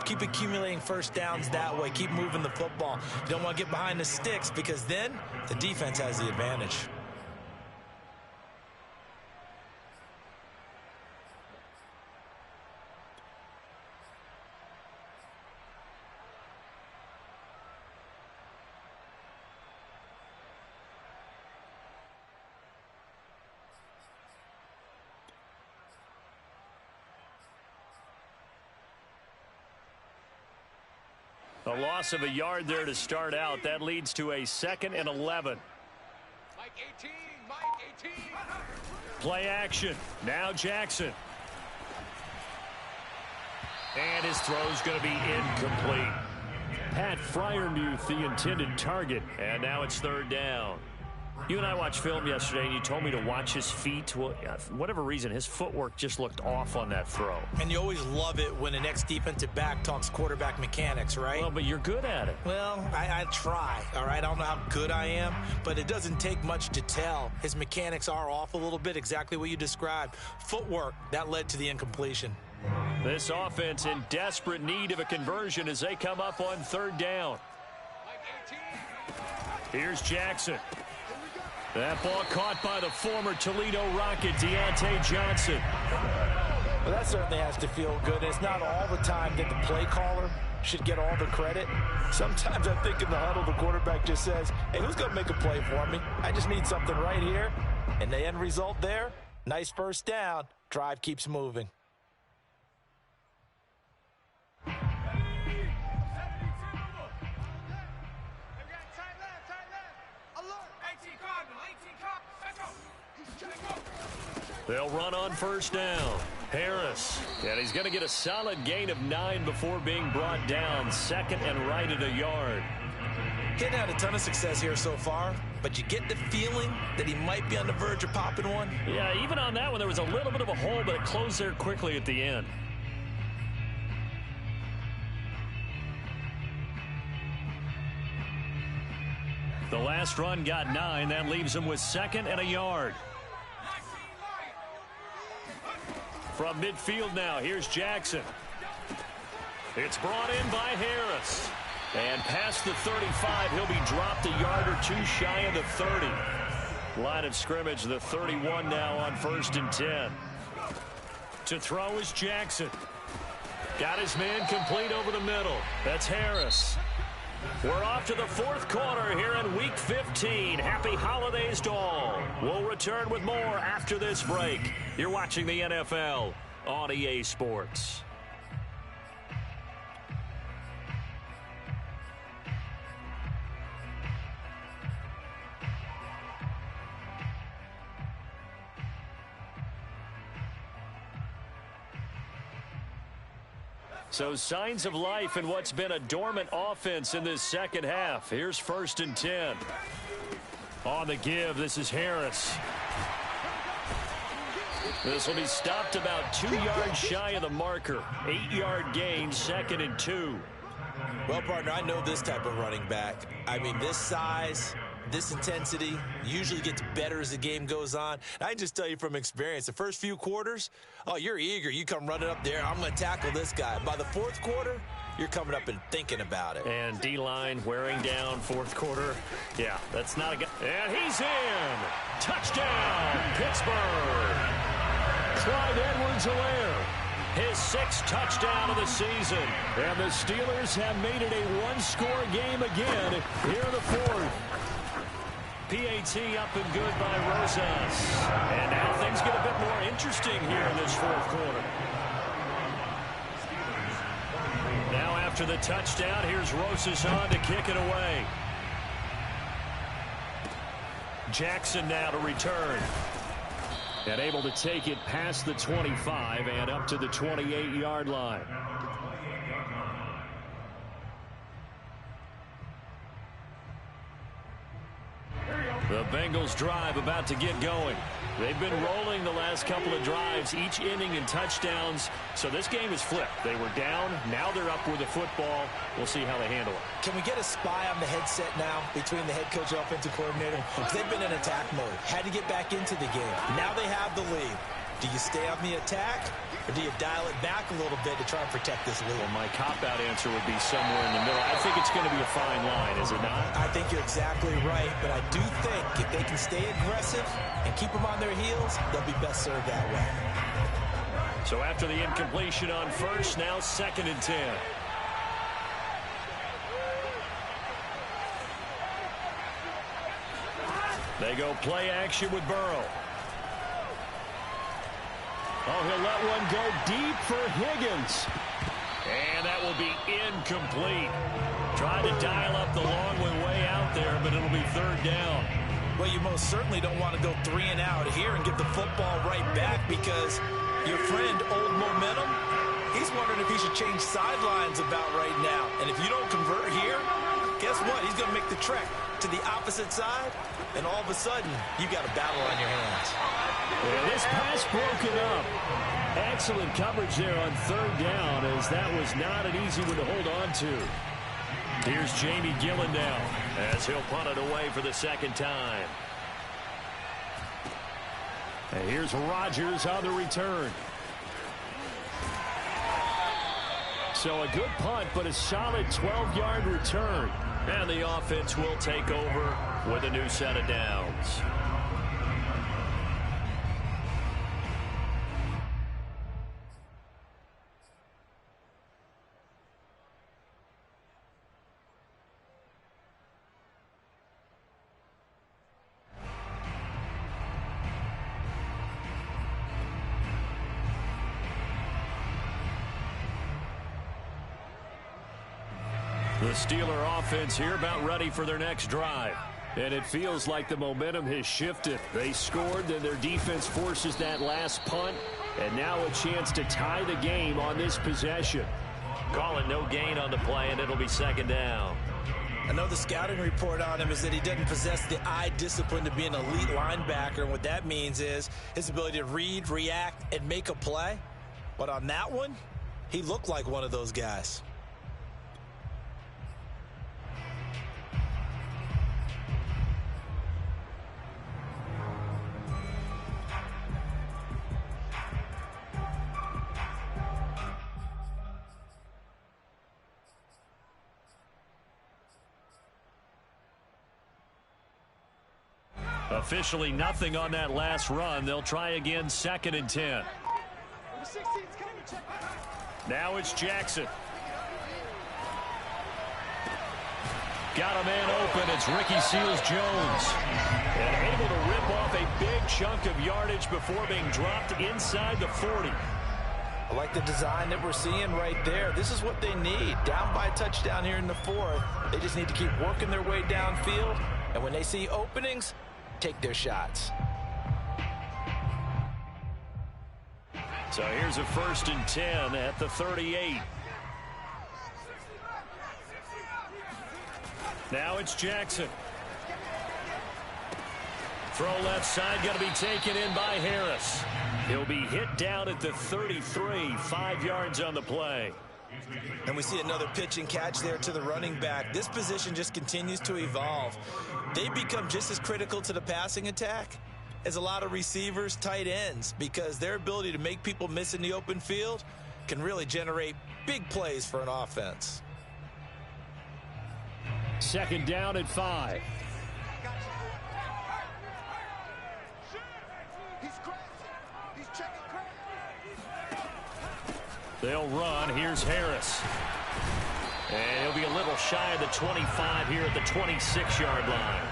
Keep accumulating first downs that way. Keep moving the football. You don't want to get behind the sticks because then the defense has the advantage. A loss of a yard there to start out. That leads to a 2nd and 11. Mike 18, Mike 18. Play action. Now Jackson. And his throw's going to be incomplete. Pat Fryermuth, the intended target. And now it's 3rd down. You and I watched film yesterday, and you told me to watch his feet. Well, for whatever reason, his footwork just looked off on that throw. And you always love it when an ex-defensive back talks quarterback mechanics, right? Well, but you're good at it. Well, I try, all right? I don't know how good I am, but it doesn't take much to tell. His mechanics are off a little bit, exactly what you described. Footwork, that led to the incompletion. This offense in desperate need of a conversion as they come up on 3rd down. Here's Jackson. That ball caught by the former Toledo Rocket, Deontay Johnson. Well, that certainly has to feel good. It's not all the time that the play caller should get all the credit. Sometimes I think in the huddle, the quarterback just says, hey, who's going to make a play for me? I just need something right here. And the end result there, nice first down. Drive keeps moving. They'll run on first down. Harris. And he's going to get a solid gain of 9 before being brought down. 2nd and right at a yard. He hadn't had a ton of success here so far, but you get the feeling that he might be on the verge of popping one. Yeah, even on that one, there was a little bit of a hole, but it closed there quickly at the end. The last run got 9. That leaves him with 2nd and a yard. From midfield now, here's Jackson. It's brought in by Harris. And past the 35, he'll be dropped a yard or two shy of the 30. Line of scrimmage, the 31 now on 1st and 10. To throw is Jackson. Got his man complete over the middle. That's Harris. We're off to the 4th quarter here in Week 15. Happy holidays to all. We'll return with more after this break. You're watching the NFL on EA Sports. So signs of life in what's been a dormant offense in this second half. Here's 1st and 10. On the give, this is Harris. This will be stopped about 2 yards shy of the marker. 8-yard gain, 2nd and 2. Well, partner, I know this type of running back. I mean, this size, this intensity usually gets better as the game goes on. And I can just tell you from experience, the first few quarters, oh, you're eager. You come running up there. I'm going to tackle this guy. By the 4th quarter, you're coming up and thinking about it. And D-line wearing down 4th quarter. Yeah, that's not a guy. And he's in. Touchdown, Pittsburgh. Clyde Edwards-Helaire. His 6th touchdown of the season. And the Steelers have made it a one-score game again here in the 4th. PAT up and good by Rosas. And now things get a bit more interesting here in this 4th quarter. Now after the touchdown, here's Rosas on to kick it away. Jackson now to return. And able to take it past the 25 and up to the 28-yard line. The Bengals drive about to get going. They've been rolling the last couple of drives, each inning in touchdowns. So this game is flipped. They were down. Now they're up with the football. We'll see how they handle it. Can we get a spy on the headset now between the head coach and offensive coordinator? Because they've been in attack mode. Had to get back into the game. Now they have the lead. Do you stay on the attack, or do you dial it back a little bit to try and protect this lead? Well, my cop-out answer would be somewhere in the middle. I think it's going to be a fine line, is it not? I think you're exactly right, but I do think if they can stay aggressive and keep them on their heels, they'll be best served that way. So after the incompletion on 1st, now 2nd and 10. They go play action with Burrow. Oh, he'll let one go deep for Higgins. And that will be incomplete. Tried to dial up the long one way out there, but it'll be 3rd down. Well, you most certainly don't want to go 3 and out here and get the football right back, because your friend, Old Momentum, he's wondering if he should change sidelines about right now. And if you don't convert here, guess what? He's going to make the trek to the opposite side, and all of a sudden, you got a battle on your hands. Yeah, this pass broken up. Excellent coverage there on 3rd down, as that was not an easy one to hold on to. Here's Jamie Gillen now, as he'll punt it away for the 2nd time. And here's Rodgers on the return. So a good punt, but a solid 12-yard return. And the offense will take over with a new set of downs. The Steeler offense here about ready for their next drive. And it feels like the momentum has shifted. They scored, then their defense forces that last punt. And now a chance to tie the game on this possession. Call it no gain on the play, and it'll be 2nd down. I know the scouting report on him is that he doesn't possess the eye discipline to be an elite linebacker. And what that means is his ability to read, react, and make a play. But on that one, he looked like one of those guys. Officially nothing on that last run. They'll try again, 2nd and 10. Now it's Jackson. Got a man open. It's Ricky Seals-Jones. And able to rip off a big chunk of yardage before being dropped inside the 40. I like the design that we're seeing right there. This is what they need. Down by a touchdown here in the 4th. They just need to keep working their way downfield. And when they see openings, take their shots. So here's a 1st and 10 at the 38. Now it's Jackson. Throw left side, going to be taken in by Harris. He'll be hit down at the 33, 5 yards on the play. And we see another pitch and catch there to the running back. This position just continues to evolve. They become just as critical to the passing attack as a lot of receivers, tight ends, because their ability to make people miss in the open field can really generate big plays for an offense. 2nd down at 5. They'll run. Here's Harris. And he'll be a little shy of the 25 here at the 26-yard line.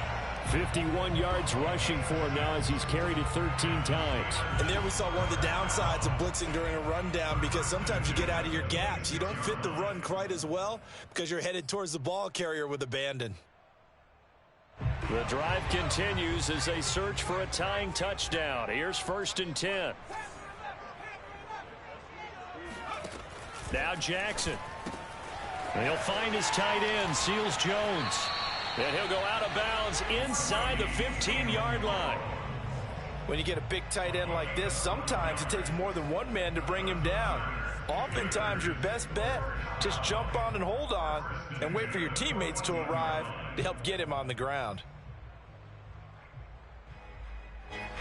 51 yards rushing for him now as he's carried it 13 times. And there we saw one of the downsides of blitzing during a rundown, because sometimes you get out of your gaps. You don't fit the run quite as well because you're headed towards the ball carrier with abandon. The drive continues as they search for a tying touchdown. Here's 1st and 10. Now Jackson. And he'll find his tight end, Seals-Jones. And he'll go out of bounds inside the 15-yard line. When you get a big tight end like this, sometimes it takes more than one man to bring him down. Oftentimes, your best bet, just jump on and hold on and wait for your teammates to arrive to help get him on the ground.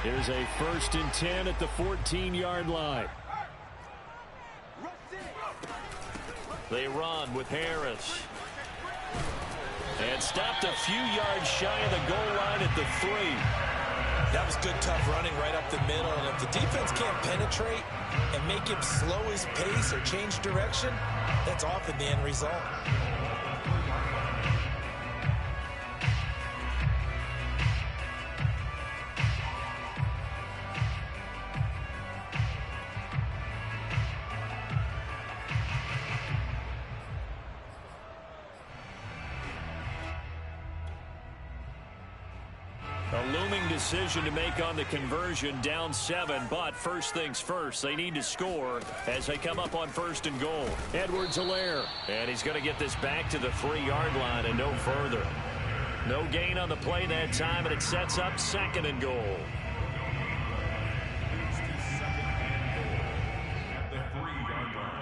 Here's a 1st and 10 at the 14-yard line. They run with Harris. And stopped a few yards shy of the goal line at the 3. That was good, tough running right up the middle. And if the defense can't penetrate and make him slow his pace or change direction, that's often the end result. A looming decision to make on the conversion, down 7, but first things first, they need to score as they come up on 1st and goal. Edwards-Helaire, and he's going to get this back to the 3-yard line and no further. No gain on the play that time, and it sets up 2nd and goal. At the 3-yard line.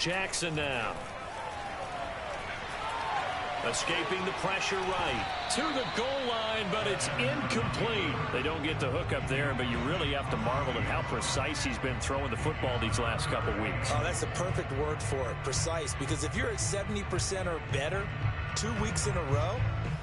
Jackson now. Escaping the pressure right to the goal line, but it's incomplete. They don't get the hook up there, but you really have to marvel at how precise he's been throwing the football these last couple weeks. Oh, that's the perfect word for it, precise, because if you're at 70% or better 2 weeks in a row,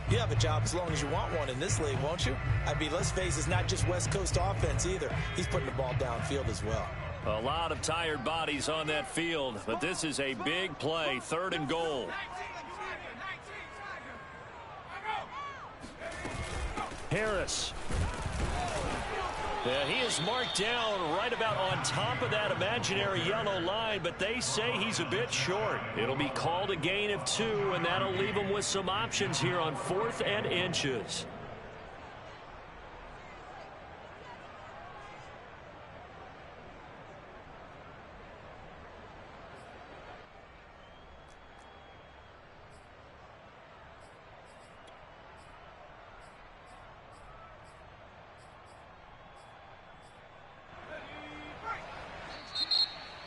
you have a job as long as you want one in this league, won't you? I mean, let's face it, it's not just West Coast offense either. He's putting the ball downfield as well. A lot of tired bodies on that field, but this is a big play, 3rd and goal. Harris. Yeah, he is marked down right about on top of that imaginary yellow line, but they say he's a bit short. It'll be called a gain of 2, and that'll leave him with some options here on 4th and inches.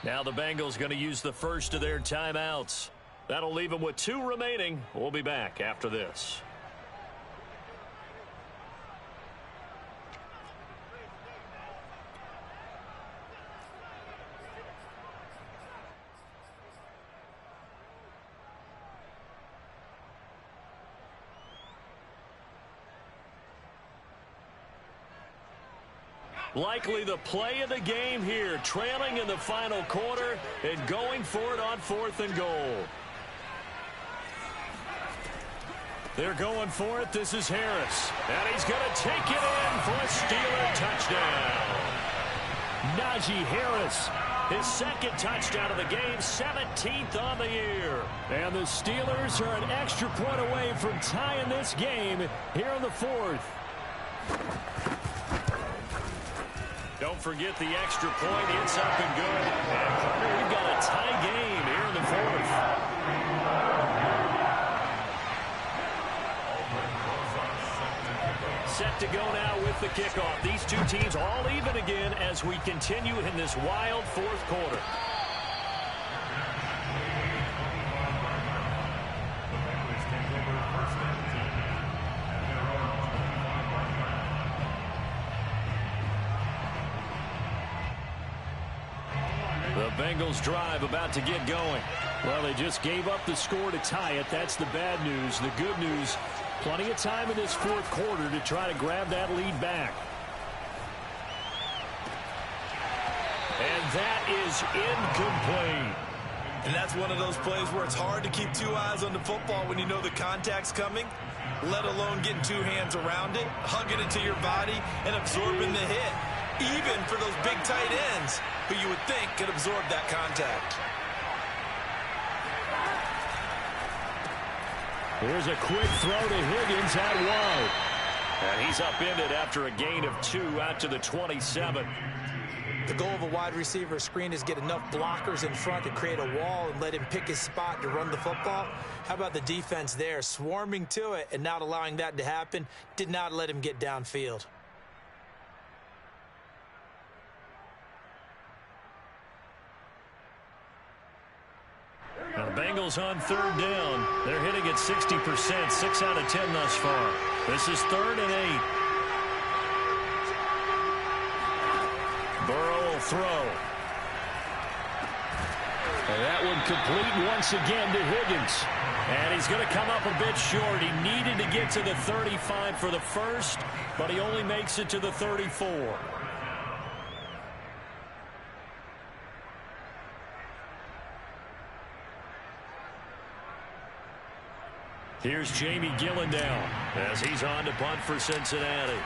Now the Bengals going to use the first of their timeouts. That'll leave him with 2 remaining. We'll be back after this. Likely the play of the game here, trailing in the final quarter and going for it on 4th and goal. They're going for it. This is Harris. And he's going to take it in for a Steeler touchdown. Najee Harris, his 2nd touchdown of the game, 17th on the year. And the Steelers are an extra point away from tying this game here in the 4th. Don't forget the extra point. It's up and good. And Carter, we've got a tie game here in the 4th. Set to go now with the kickoff. These 2 teams all even again as we continue in this wild 4th quarter. The Bengals drive about to get going. Well, they just gave up the score to tie it. That's the bad news. The good news, plenty of time in this 4th quarter to try to grab that lead back. And that is incomplete. And that's one of those plays where it's hard to keep 2 eyes on the football when you know the contact's coming, let alone getting 2 hands around it, hugging it to your body, and absorbing the hit. Even for those big tight ends who you would think could absorb that contact. Here's a quick throw to Higgins out wide. And he's upended after a gain of 2 out to the 27. The goal of a wide receiver screen is get enough blockers in front to create a wall and let him pick his spot to run the football. How about the defense there, swarming to it and not allowing that to happen? Did not let him get downfield. Now the Bengals on 3rd down. They're hitting at 60%, 6 out of 10 thus far. This is 3rd and 8. Burrow will throw. And that one complete once again to Higgins. And he's going to come up a bit short. He needed to get to the 35 for the first, but he only makes it to the 34. Here's Jamie Gillendown as he's on to punt for Cincinnati.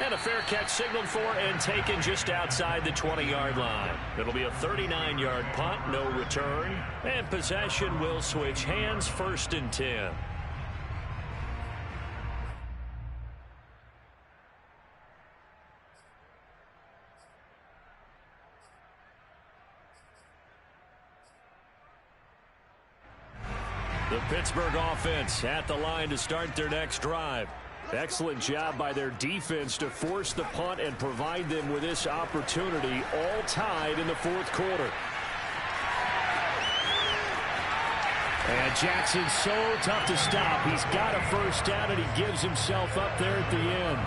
And a fair catch signaled for and taken just outside the 20-yard line. It'll be a 39-yard punt, no return. And possession will switch hands, 1st and 10. The Pittsburgh offense at the line to start their next drive. Excellent job by their defense to force the punt and provide them with this opportunity, all tied in the 4th quarter. And Jackson's so tough to stop. He's got a first down, and he gives himself up there at the end.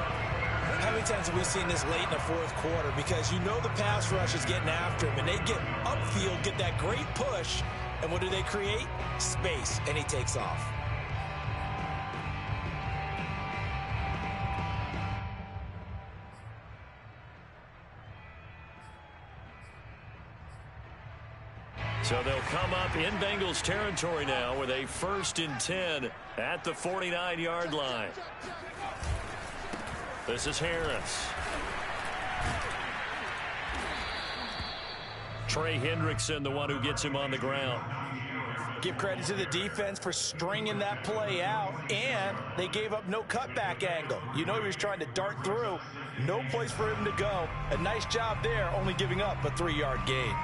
How many times have we seen this late in the 4th quarter? Because you know the pass rush is getting after him, and they get upfield, get that great push, and what do they create? Space, and he takes off. So they'll come up in Bengals territory now with a 1st and 10 at the 49-yard line. This is Harris. Trey Hendrickson, the one who gets him on the ground. Give credit to the defense for stringing that play out, and they gave up no cutback angle. You know he was trying to dart through. No place for him to go. A nice job there, only giving up a 3-yard gain.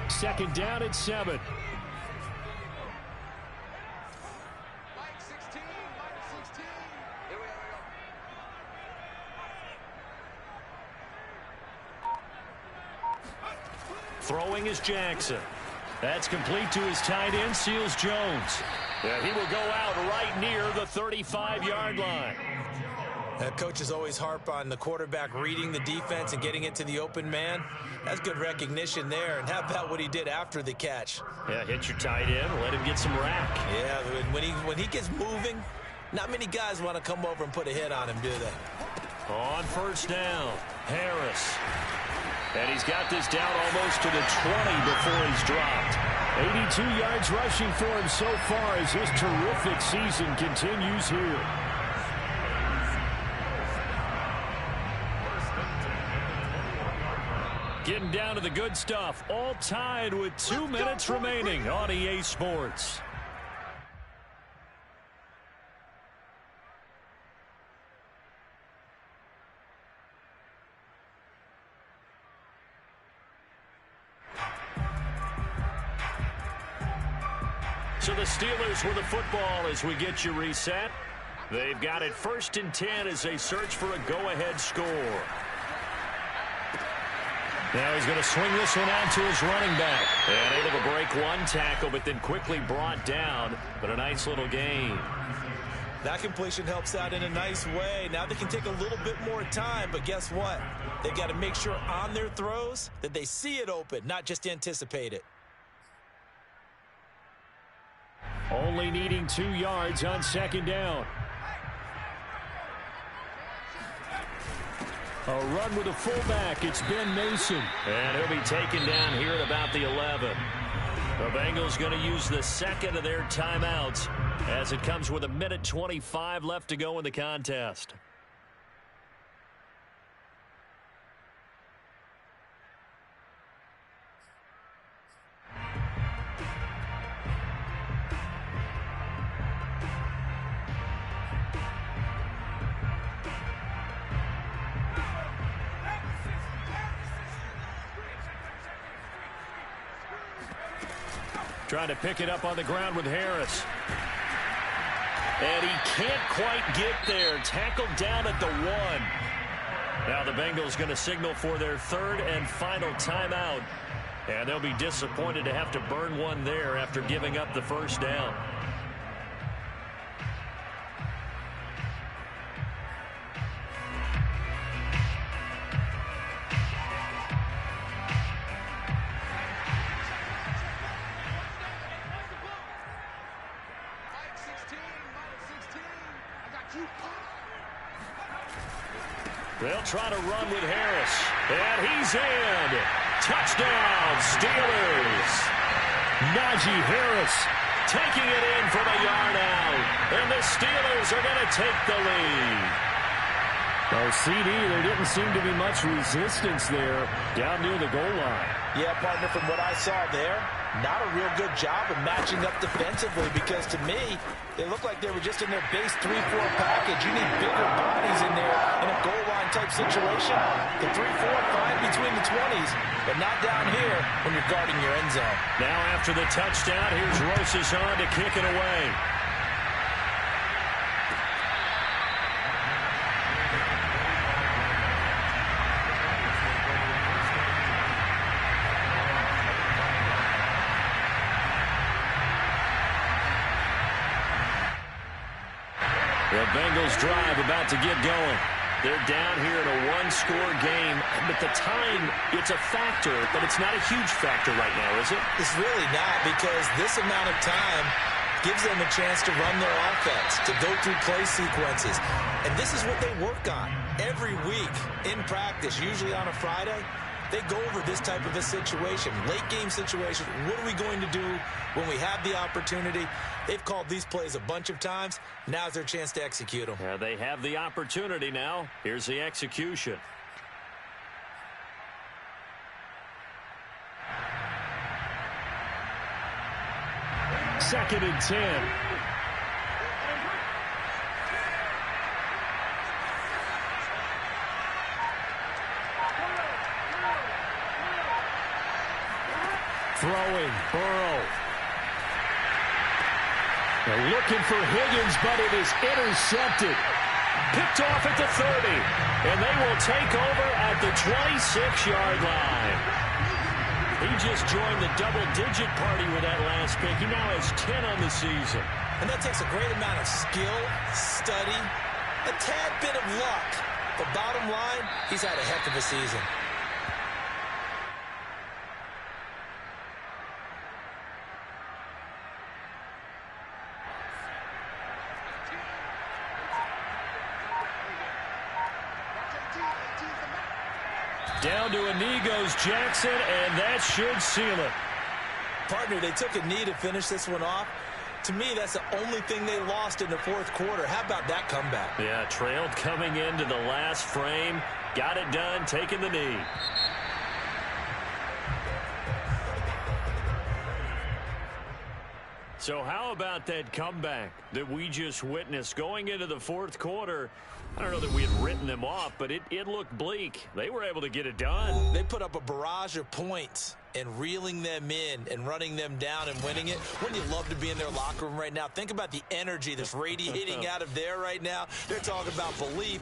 Second down at 7. Mike 16, Mike 16. Here we Throwing is Jackson. That's complete to his tight end, Seals Jones. Yeah, he will go out right near the 35-yard line. Coaches always harp on the quarterback reading the defense and getting it to the open man. That's good recognition there. And how about what he did after the catch? Yeah, hit your tight end, let him get some rack. Yeah, when he gets moving, not many guys want to come over and put a hit on him, do they? On first down, Harris. And he's got this down almost to the 20 before he's dropped. 82 yards rushing for him so far as his terrific season continues here. Getting down to the good stuff. All tied with 2 minutes remaining on EA Sports. So the Steelers with the football as we get you reset. They've got it 1st and 10 as they search for a go-ahead score. Now he's going to swing this one out to his running back. And able to break one tackle, but then quickly brought down. But a nice little gain. That completion helps out in a nice way. Now they can take a little bit more time, but guess what? They've got to make sure on their throws that they see it open, not just anticipate it. Only needing 2 yards on 2nd down. A run with a fullback. It's Ben Mason. And he'll be taken down here at about the 11. The Bengals going to use the 2nd of their timeouts as it comes with 1:25 left to go in the contest. Trying to pick it up on the ground with Harris. And he can't quite get there. Tackled down at the 1. Now the Bengals going to signal for their 3rd and final timeout. And they'll be disappointed to have to burn one there after giving up the 1st down. They'll try to run with Harris. And he's in. Touchdown, Steelers. Najee Harris taking it in from a yard out. And the Steelers are going to take the lead. Oh, CD, there didn't seem to be much resistance there down near the goal line. Yeah, partner, from what I saw there, not a real good job of matching up defensively because to me, they look like they were just in their base 3-4 package. You need bigger bodies in there in a goal line type situation. The 3-4 fine between the 20s, but not down here when you're guarding your end zone. Now after the touchdown, here's Rosas on to kick it away. The Bengals drive about to get going. They're down here in a one-score game, but the time, it's a factor, but it's not a huge factor right now, is it? It's really not because this amount of time gives them a chance to run their offense, to go through play sequences. And this is what they work on every week in practice, usually on a Friday. They go over this type of a situation, late game situation. What are we going to do when we have the opportunity? They've called these plays a bunch of times. Now's their chance to execute them. Yeah, they have the opportunity now. Here's the execution. Second and 10. Throwing, Burrow. They're looking for Higgins, but it is intercepted. Picked off at the 30. And they will take over at the 26-yard line. He just joined the double-digit party with that last pick. He now has 10 on the season. And that takes a great amount of skill, study, a tad bit of luck. But bottom line, he's had a heck of a season. Down to a knee goes Jackson, and that should seal it. Partner, they took a knee to finish this one off. To me, that's the only thing they lost in the fourth quarter. How about that comeback? Yeah, trailed coming into the last frame. Got it done, taking the knee. So how about that comeback that we just witnessed going into the fourth quarter? I don't know that we had written them off, but it looked bleak. They were able to get it done. They put up a barrage of points, and reeling them in and running them down and winning it. Wouldn't you love to be in their locker room right now? Think about the energy that's radiating out of there right now. They're talking about belief.